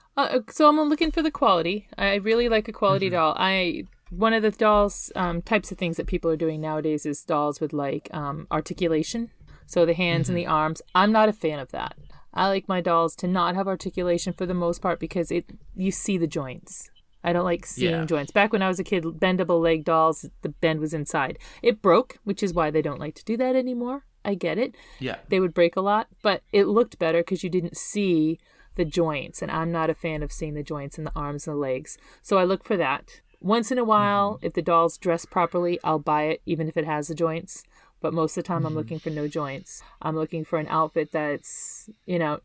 So I'm looking for the quality. I really like a quality doll. I one of the dolls types of things that people are doing nowadays is dolls with like articulation. So the hands and the arms. I'm not a fan of that. I like my dolls to not have articulation for the most part because you see the joints. I don't like seeing joints. Back when I was a kid, bendable leg dolls, the bend was inside. It broke, which is why they don't like to do that anymore. I get it. Yeah. They would break a lot, but it looked better because you didn't see the joints, and I'm not a fan of seeing the joints in the arms and the legs. So I look for that. Once in a while, if the doll's dressed properly, I'll buy it, even if it has the joints. But most of the time, I'm looking for no joints. I'm looking for an outfit that's, I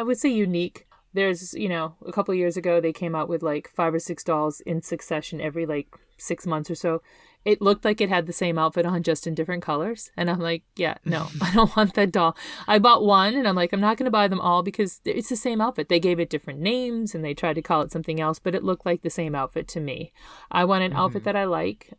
would say unique. There's, a couple of years ago, they came out with like 5 or 6 dolls in succession every like 6 months or so. It looked like it had the same outfit on, just in different colors. And I'm like, yeah, no, I don't want that doll. I bought one and I'm like, I'm not going to buy them all because it's the same outfit. They gave it different names and they tried to call it something else, but it looked like the same outfit to me. I want an outfit that I like,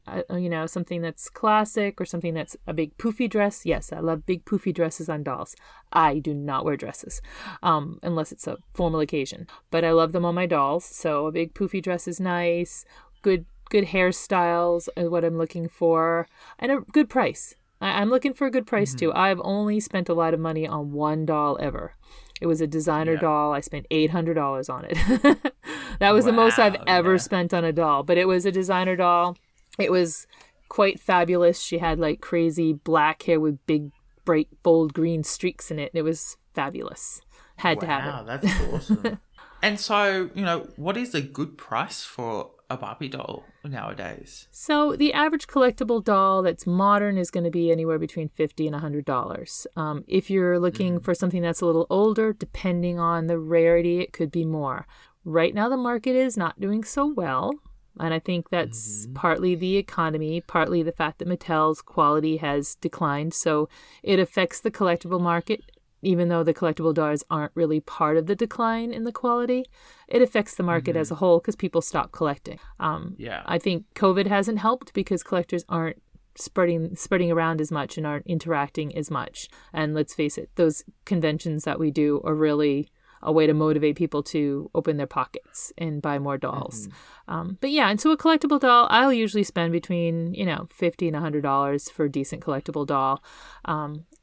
something that's classic or something that's a big poofy dress. Yes, I love big poofy dresses on dolls. I do not wear dresses unless it's a formal occasion, but I love them on my dolls. So a big poofy dress is nice. Good hairstyles are what I'm looking for, and a good price. I'm looking for a good price too. I've only spent a lot of money on one doll ever. It was a designer doll. I spent $800 on it. That was the most I've ever spent on a doll, but it was a designer doll. It was quite fabulous. She had like crazy black hair with big, bright, bold green streaks in it. It was fabulous. Had to have it. Wow, that's awesome. And so, what is a good price for a Barbie doll nowadays? So the average collectible doll that's modern is going to be anywhere between $50 and $100. If you're looking for something that's a little older, depending on the rarity, it could be more. Right now, the market is not doing so well. And I think that's partly the economy, partly the fact that Mattel's quality has declined. So it affects the collectible market. Even though the collectible dolls aren't really part of the decline in the quality, it affects the market as a whole because people stop collecting. I think COVID hasn't helped because collectors aren't spreading around as much and aren't interacting as much. And let's face it, those conventions that we do are really a way to motivate people to open their pockets and buy more dolls. And so a collectible doll, I'll usually spend between, $50 and $100 for a decent collectible doll.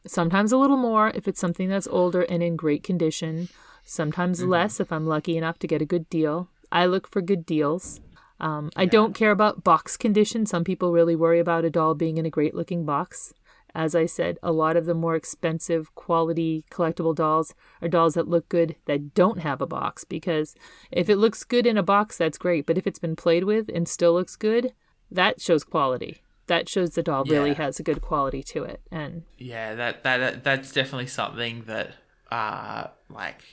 Sometimes a little more if it's something that's older and in great condition. Sometimes less if I'm lucky enough to get a good deal. I look for good deals. I don't care about box condition. Some people really worry about a doll being in a great looking box. As I said, a lot of the more expensive quality collectible dolls are dolls that look good that don't have a box, because if it looks good in a box, that's great. But if it's been played with and still looks good, that shows quality. That shows the doll really has a good quality to it. And that's definitely something that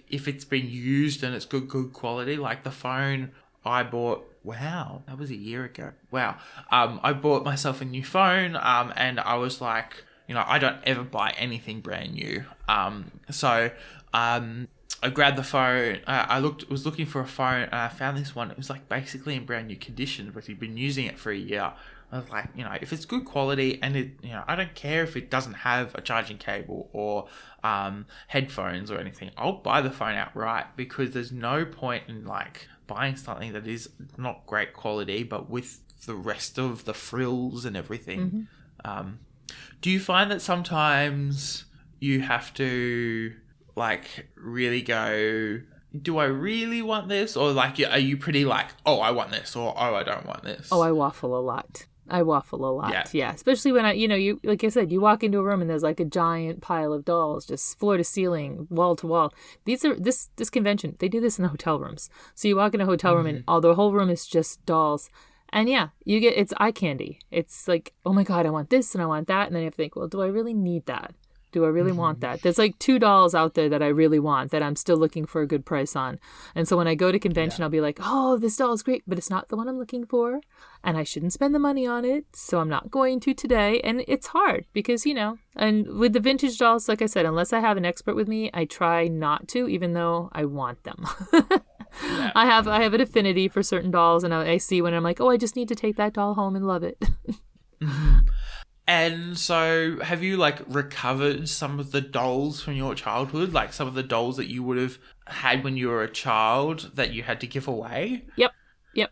if it's been used and it's good quality, like the phone I bought. Wow, that was a year ago. Wow. I bought myself a new phone, and I was like, I don't ever buy anything brand new. So I grabbed the phone. I was looking for a phone, and I found this one. It was like basically in brand new condition, but he'd been using it for a year. I was like, if it's good quality and it, I don't care if it doesn't have a charging cable or headphones or anything. I'll buy the phone outright, because there's no point in like buying something that is not great quality, but with the rest of the frills and everything. Do you find that sometimes you have to like really go, do I really want this? Or like, are you pretty like, oh, I want this, or oh, I don't want this? Oh, I waffle a lot. Yeah. Especially when you like I said, you walk into a room and there's like a giant pile of dolls, just floor to ceiling, wall to wall. These are this convention. They do this in the hotel rooms. So you walk in a hotel room and the whole room is just dolls. And it's eye candy. It's like, oh my God, I want this and I want that. And then you have to think, well, do I really need that? Do I really want that? There's like 2 dolls out there that I really want that I'm still looking for a good price on. And so when I go to convention, I'll be like, oh, this doll is great, but it's not the one I'm looking for. And I shouldn't spend the money on it. So I'm not going to today. And it's hard because, and with the vintage dolls, like I said, unless I have an expert with me, I try not to, even though I want them. I have an affinity for certain dolls, and I see when I'm like, oh, I just need to take that doll home and love it. And so have you like recovered some of the dolls from your childhood? Like some of the dolls that you would have had when you were a child that you had to give away? Yep.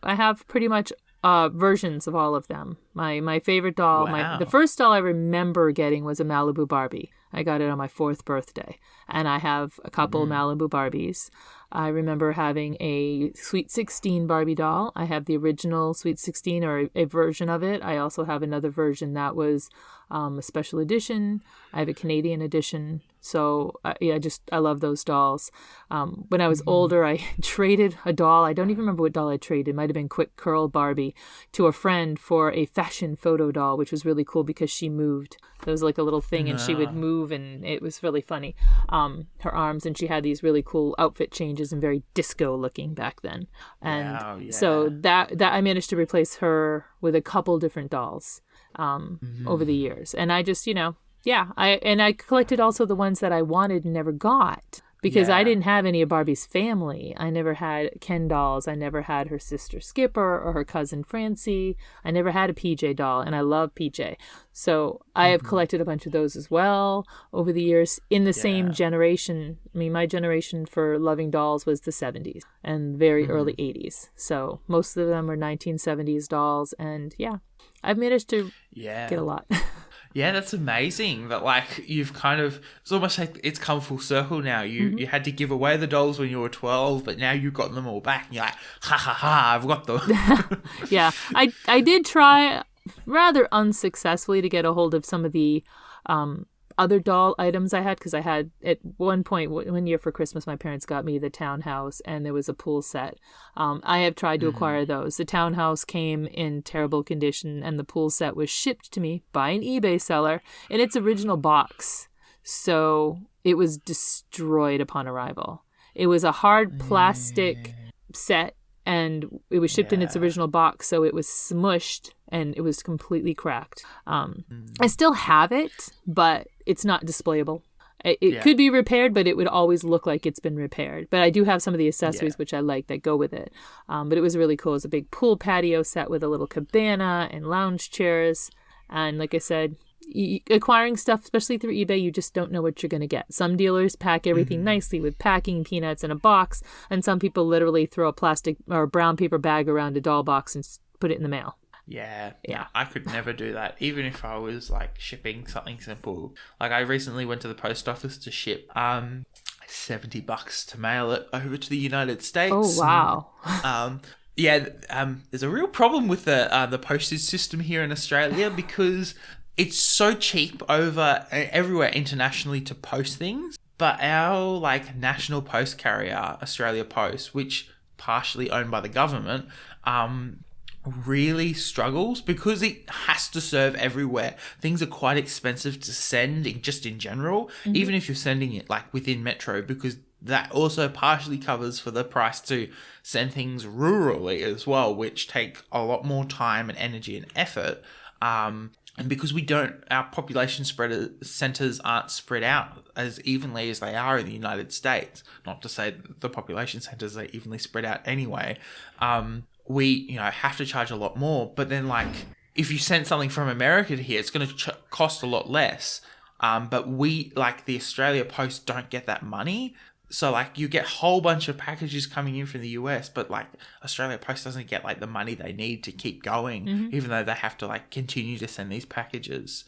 I have pretty much versions of all of them. My favorite doll, Wow. the first doll I remember getting was a Malibu Barbie. I got it on my 4th birthday, and I have a couple Malibu Barbies. I remember having a Sweet 16 Barbie doll. I have the original Sweet 16, or a version of it. I also have another version that was a special edition. I have a Canadian edition. So I love those dolls. When I was older, I traded a doll. I don't even remember what doll I traded. It might have been Quick Curl Barbie to a friend for a fashion photo doll, which was really cool because she moved. There was like a little thing and she would move, and it was really funny. Her arms, and she had these really cool outfit changes and very disco looking back then. And so that I managed to replace her with a couple different dolls over the years. And I just, I collected also the ones that I wanted and never got, because I didn't have any of Barbie's family. I never had Ken dolls. I never had her sister Skipper or her cousin Francie. I never had a PJ doll, and I love PJ. So I have collected a bunch of those as well over the years in the same generation. I mean, my generation for loving dolls was the 70s and very early 80s. So most of them are 1970s dolls, and I've managed to get a lot. Yeah, that's amazing that, like, you've kind of, it's almost like it's come full circle now. You had to give away the dolls when you were 12, but now you've got them all back and you're like, ha ha ha, I've got them. Yeah, I did try rather unsuccessfully to get a hold of some of the other doll items I had, because I had at one point, one year for Christmas, my parents got me the townhouse and there was a pool set. I have tried to acquire those. The townhouse came in terrible condition and the pool set was shipped to me by an eBay seller in its original box. So it was destroyed upon arrival. It was a hard plastic set, and it was shipped in its original box, so it was smushed and it was completely cracked. I still have it, but it's not displayable. It could be repaired, but it would always look like it's been repaired. But I do have some of the accessories which I like that go with it. But it was really cool. It was a big pool patio set with a little cabana and lounge chairs. And like I said, acquiring stuff, especially through eBay, you just don't know what you're going to get. Some dealers pack everything nicely with packing peanuts in a box, and some people literally throw a plastic or brown paper bag around a doll box and put it in the mail. Yeah, I could never do that, even if I was like shipping something simple. Like, I recently went to the post office to ship $70 to mail it over to the United States. Oh wow. There's a real problem with the postage system here in Australia, because it's so cheap over everywhere internationally to post things, but our like national post carrier, Australia Post, which partially owned by the government, really struggles because it has to serve everywhere. Things are quite expensive to send just in general, even if you're sending it like within metro, because that also partially covers for the price to send things rurally as well, which take a lot more time and energy and effort. And because our population centers aren't spread out as evenly as they are in the United States, not to say that the population centers are evenly spread out anyway, we have to charge a lot more. But then, like, if you send something from America to here, it's going to cost a lot less. But we, like the Australia Post, don't get that money. So, like, you get a whole bunch of packages coming in from the US, but, like, Australia Post doesn't get, like, the money they need to keep going, even though they have to, like, continue to send these packages.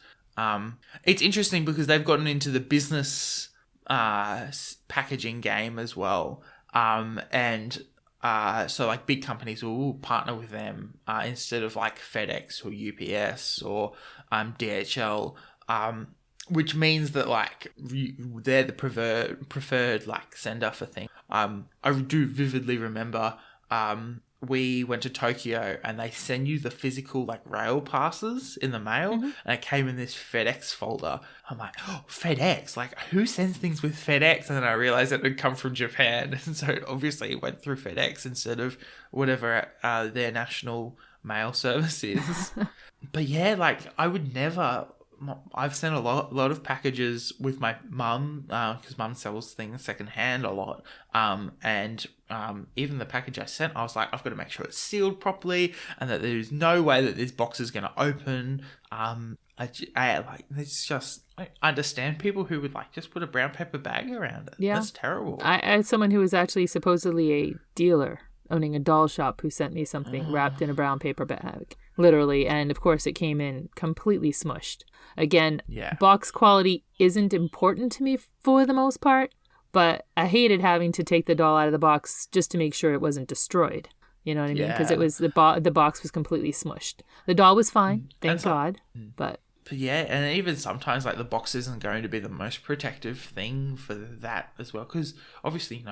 It's interesting because they've gotten into the business packaging game as well. So, like, big companies will partner with them instead of, like, FedEx or UPS or DHL, which means that, like, they're the preferred like sender for things. I do vividly remember we went to Tokyo and they send you the physical like rail passes in the mail, and it came in this FedEx folder. I'm like, oh, FedEx, like, who sends things with FedEx? And then I realized it had come from Japan, and so obviously it went through FedEx instead of whatever their national mail service is. But yeah, like, I would never. I've sent a lot of packages with my mum, because mum sells things secondhand a lot. Even the package I sent, I was like, I've got to make sure it's sealed properly and that there's no way that this box is going to open. I understand people who would like just put a brown paper bag around it. Yeah. That's terrible. I had someone who was actually supposedly a dealer owning a doll shop who sent me something wrapped in a brown paper bag, literally. And of course, it came in completely smushed. Again, box quality isn't important to me for the most part, but I hated having to take the doll out of the box just to make sure it wasn't destroyed. You know what I mean? Because it was the box was completely smushed. The doll was fine, thank God, but yeah, and even sometimes like the box isn't going to be the most protective thing for that as well, because obviously,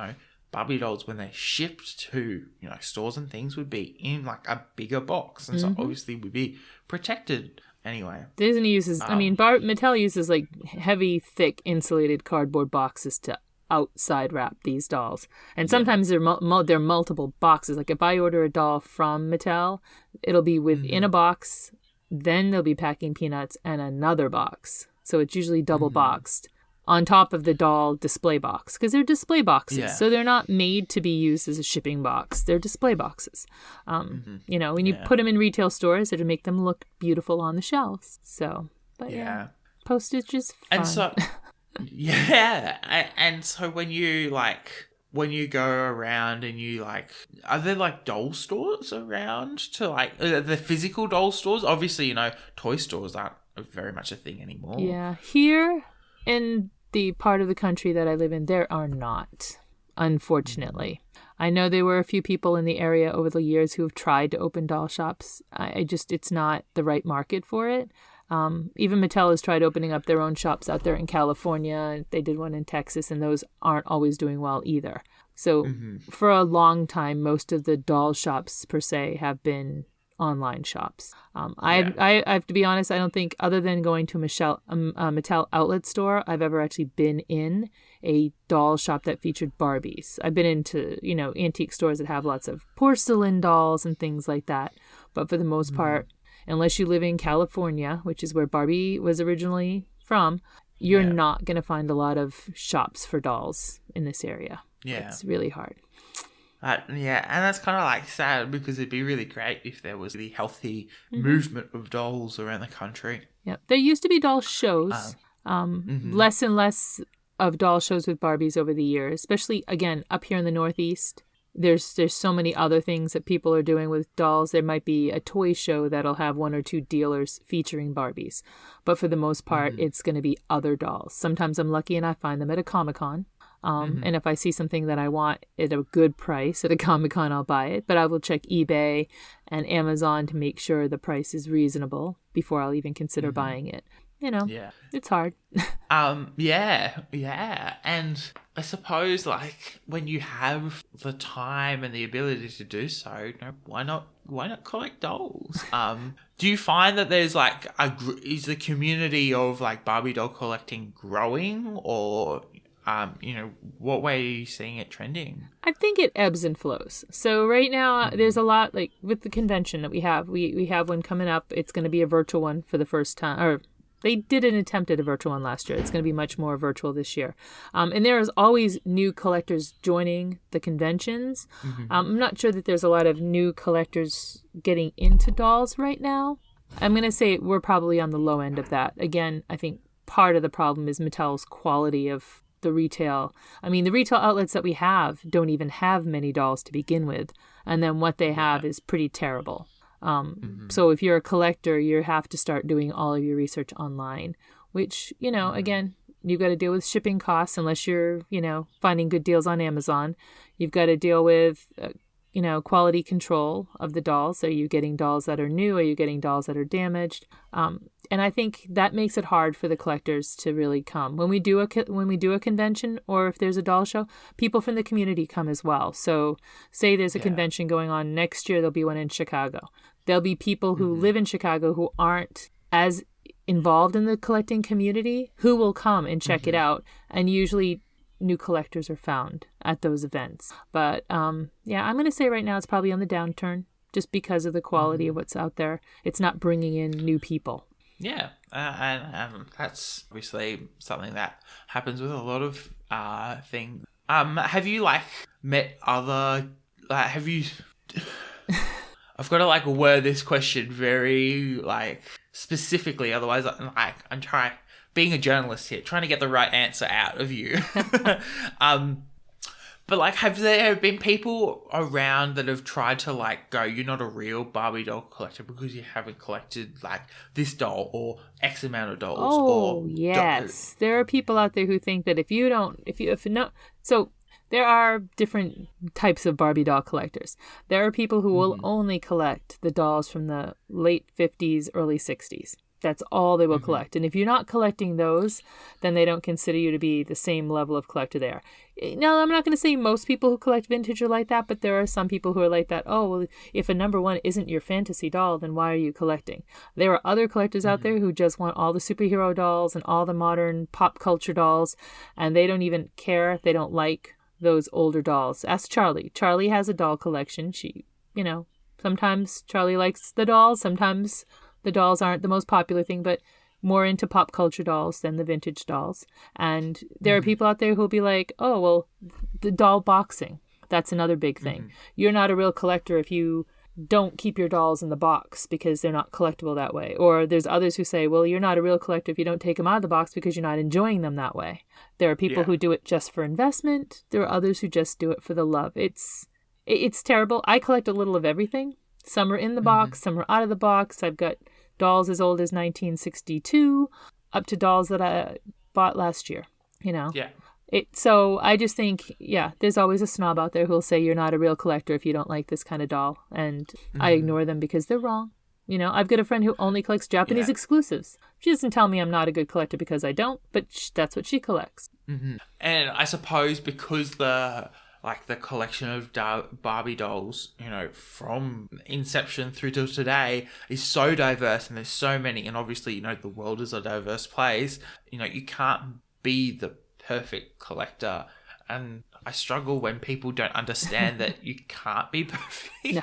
Barbie dolls, when they're shipped to, stores and things, would be in like a bigger box, and so obviously would be protected anyway. Disney uses, Mattel uses like heavy, thick, insulated cardboard boxes to outside wrap these dolls, and sometimes they're multiple boxes. Like if I order a doll from Mattel, it'll be within a box, then they'll be packing peanuts and another box, so it's usually double boxed on top of the doll display box, because they're display boxes, so they're not made to be used as a shipping box. They're display boxes. When you put them in retail stores, it'll make them look beautiful on the shelves. So, but postage is fun. And so and so when you go around and you are there like doll stores around to the physical doll stores? Obviously, toy stores aren't very much a thing anymore. Yeah, here in the part of the country that I live in, there are not, unfortunately. I know there were a few people in the area over the years who have tried to open doll shops. It's not the right market for it. Even Mattel has tried opening up their own shops out there in California. They did one in Texas, and those aren't always doing well either. So for a long time, most of the doll shops per se have been online shops. I have to be honest, I don't think, other than going to a Mattel outlet store, I've ever actually been in a doll shop that featured Barbies. I've been into, antique stores that have lots of porcelain dolls and things like that. But for the most part, unless you live in California, which is where Barbie was originally from, you're not going to find a lot of shops for dolls in this area. Yeah. It's really hard. And that's kind of sad, because it'd be really great if there was the healthy movement of dolls around the country. Yeah, there used to be doll shows. Less and less of doll shows with Barbies over the years, especially, again, up here in the Northeast. There's so many other things that people are doing with dolls. There might be a toy show that'll have one or two dealers featuring Barbies. But for the most part, it's going to be other dolls. Sometimes I'm lucky and I find them at a Comic-Con. And if I see something that I want at a good price at a Comic-Con, I'll buy it. But I will check eBay and Amazon to make sure the price is reasonable before I'll even consider buying it. It's hard. And I suppose when you have the time and the ability to do so, why not collect dolls? Do you find that there's is the community of Barbie doll collecting growing, or what way are you seeing it trending? I think it ebbs and flows. So right now, there's a lot, with the convention that we have. We have one coming up. It's going to be a virtual one for the first time. Or they did an attempt at a virtual one last year. It's going to be much more virtual this year. And there is always new collectors joining the conventions. I'm not sure that there's a lot of new collectors getting into dolls right now. I'm going to say we're probably on the low end of that. Again, I think part of the problem is Mattel's quality of the retail. The retail outlets that we have don't even have many dolls to begin with, and then what they have is pretty terrible. So if you're a collector, you have to start doing all of your research online, which, again, you've got to deal with shipping costs unless you're, finding good deals on Amazon. You've got to deal with, quality control of the dolls. Are you getting dolls that are new? Are you getting dolls that are damaged? And I think that makes it hard for the collectors to really come. When we do a convention, or if there's a doll show, people from the community come as well. So say there's a convention going on next year, there'll be one in Chicago. There'll be people who live in Chicago who aren't as involved in the collecting community who will come and check it out. And usually new collectors are found at those events. But I'm going to say right now it's probably on the downturn just because of the quality of what's out there. It's not bringing in new people. Yeah, and that's obviously something that happens with a lot of things. Have you met other have you? I've got to word this question very specifically, otherwise I'm trying, being a journalist here, trying to get the right answer out of you. But, like, have there been people around that have tried to, like, go, you're not a real Barbie doll collector because you haven't collected, like, this doll or X amount of dolls? Oh, yes. There are people out there who think that so there are different types of Barbie doll collectors. There are people who will only collect the dolls from the late 50s, early 60s. That's all they will collect. And if you're not collecting those, then they don't consider you to be the same level of collector there. Now, I'm not going to say most people who collect vintage are like that, but there are some people who are like that. Oh, well, if a number one isn't your fantasy doll, then why are you collecting? There are other collectors out there who just want all the superhero dolls and all the modern pop culture dolls, and they don't even care. They don't like those older dolls. Ask Charlie. Charlie has a doll collection. Sometimes Charlie likes the dolls, sometimes the dolls aren't the most popular thing, but more into pop culture dolls than the vintage dolls. And there are people out there who'll be like, oh, well, the doll boxing, that's another big thing. You're not a real collector if you don't keep your dolls in the box because they're not collectible that way. Or there's others who say, well, you're not a real collector if you don't take them out of the box because you're not enjoying them that way. There are people who do it just for investment. There are others who just do it for the love. It's terrible. I collect a little of everything. Some are in the box, some are out of the box. I've got dolls as old as 1962 up to dolls that I bought last year, Yeah. So I just think, there's always a snob out there who'll say you're not a real collector if you don't like this kind of doll. And I ignore them because they're wrong. I've got a friend who only collects Japanese exclusives. She doesn't tell me I'm not a good collector because I don't, but that's what she collects. And I suppose because the collection of Barbie dolls, from inception through till today is so diverse and there's so many. And obviously, the world is a diverse place. You can't be the perfect collector. And I struggle when people don't understand that you can't be perfect. No.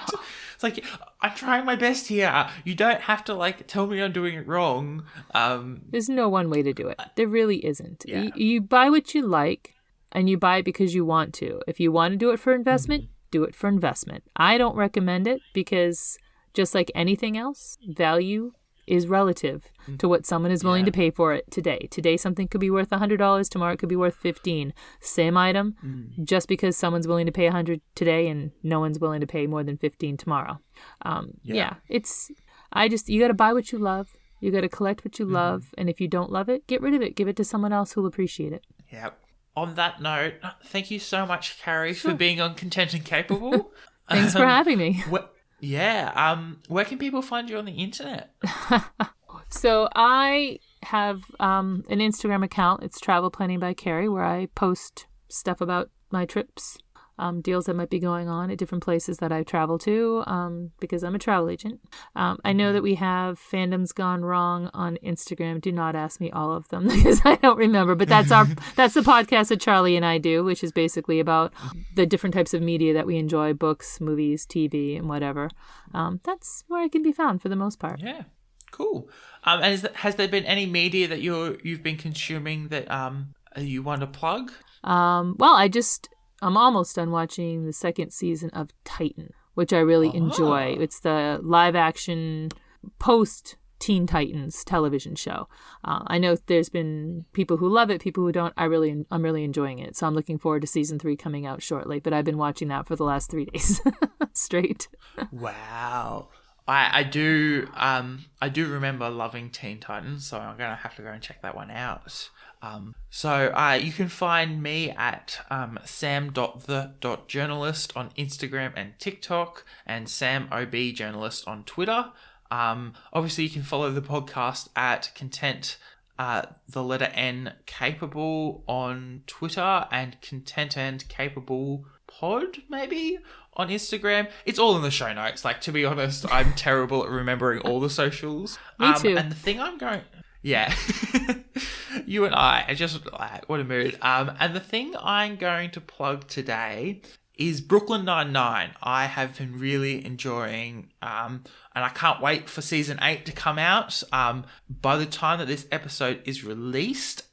It's like, I'm trying my best here. You don't have to, tell me I'm doing it wrong. There's no one way to do it. There really isn't. Yeah. You buy what you like. And you buy it because you want to. If you want to do it for investment, do it for investment. I don't recommend it because just like anything else, value is relative to what someone is willing to pay for it today. Today, something could be worth $100. Tomorrow, it could be worth $15. Same item, just because someone's willing to pay $100 today and no one's willing to pay more than $15 tomorrow. You got to buy what you love. You got to collect what you love. And if you don't love it, get rid of it. Give it to someone else who'll appreciate it. Yep. On that note, thank you so much, Carrie, for being on Content and Capable. Thanks for having me. Where can people find you on the internet? So I have an Instagram account. It's Travel Planning by Carrie, where I post stuff about my trips, deals that might be going on at different places that I travel to, because I'm a travel agent. I know that we have Fandoms Gone Wrong on Instagram. Do not ask me all of them because I don't remember. But that's the podcast that Charlie and I do, which is basically about the different types of media that we enjoy: books, movies, TV, and whatever. That's where I can be found for the most part. Yeah, cool. And has there been any media that you've been consuming that you want to plug? I'm almost done watching the second season of Titan, which I really enjoy. It's the live action post Teen Titans television show. I know there's been people who love it, people who don't. I'm really enjoying it. So I'm looking forward to season 3 coming out shortly. But I've been watching that for the last 3 days straight. Wow. I do remember loving Teen Titans, so I'm gonna have to go and check that one out. So you can find me at sam.the.journalist on Instagram and TikTok, and samobjournalist on Twitter. Obviously, you can follow the podcast at content the letter N capable on Twitter, and content and capable pod maybe on Instagram. It's all in the show notes. To be honest, I'm terrible at remembering all the socials. Me too. And the thing I'm going... Yeah. You and I just... what a mood. And the thing I'm going to plug today is Brooklyn Nine-Nine. I have been really enjoying... and I can't wait for season 8 to come out. By the time that this episode is released,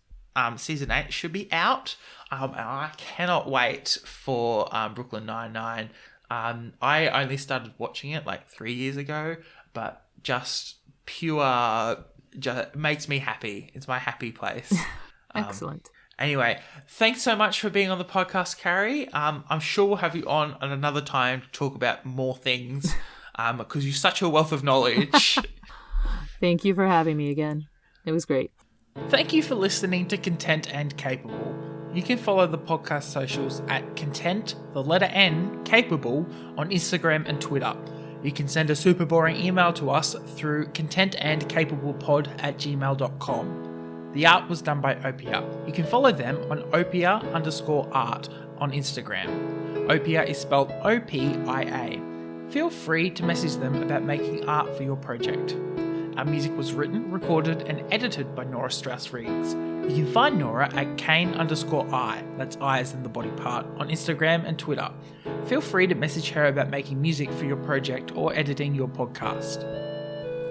season 8 should be out. And I cannot wait for Brooklyn Nine-Nine. I only started watching it 3 years ago, but just pure... just makes me happy. It's my happy place. Excellent. Anyway, thanks so much for being on the podcast, Carrie. I'm sure we'll have you on at another time to talk about more things because you're such a wealth of knowledge. Thank you for having me again. It was great. Thank you for listening to Content and Capable. You can follow the podcast socials at Content, the letter N, Capable on Instagram and Twitter. You can send a super boring email to us through contentandcapablepod@gmail.com. The art was done by Opia. You can follow them on opia_art on Instagram. Opia is spelled OPIA. Feel free to message them about making art for your project. Our music was written, recorded, and edited by Nora Strauss-Riggs. You can find Nora at Kane_I, that's I as in the body part, on Instagram and Twitter. Feel free to message her about making music for your project or editing your podcast.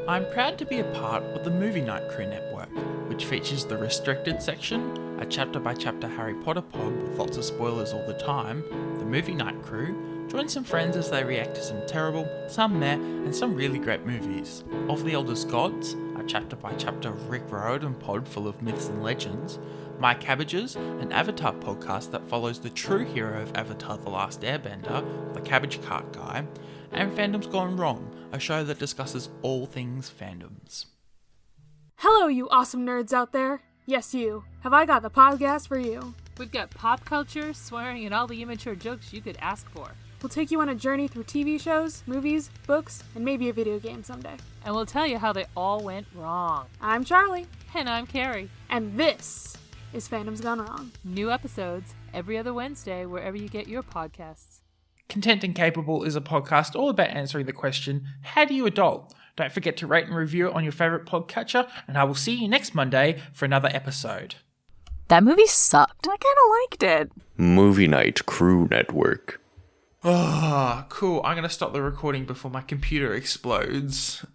I'm proud to be a part of the Movie Night Crew Network, which features the Restricted section, a chapter-by-chapter Harry Potter pod with lots of spoilers all the time, the Movie Night Crew. Join some friends as they react to some terrible, some meh, and some really great movies. Of the Eldest Gods, a chapter-by-chapter Rick Riordan pod full of myths and legends. My Cabbages, an Avatar podcast that follows the true hero of Avatar The Last Airbender, the Cabbage Cart Guy. And Fandoms Gone Wrong, a show that discusses all things fandoms. Hello, you awesome nerds out there. Yes, you. Have I got the podcast for you? We've got pop culture, swearing, and all the immature jokes you could ask for. We'll take you on a journey through TV shows, movies, books, and maybe a video game someday. And we'll tell you how they all went wrong. I'm Charlie. And I'm Carrie. And this is Fandoms Gone Wrong. New episodes every other Wednesday wherever you get your podcasts. Content and Capable is a podcast all about answering the question, how do you adult? Don't forget to rate and review it on your favourite podcatcher, and I will see you next Monday for another episode. That movie sucked. I kind of liked it. Movie Night Crew Network. Oh, cool. I'm going to stop the recording before my computer explodes.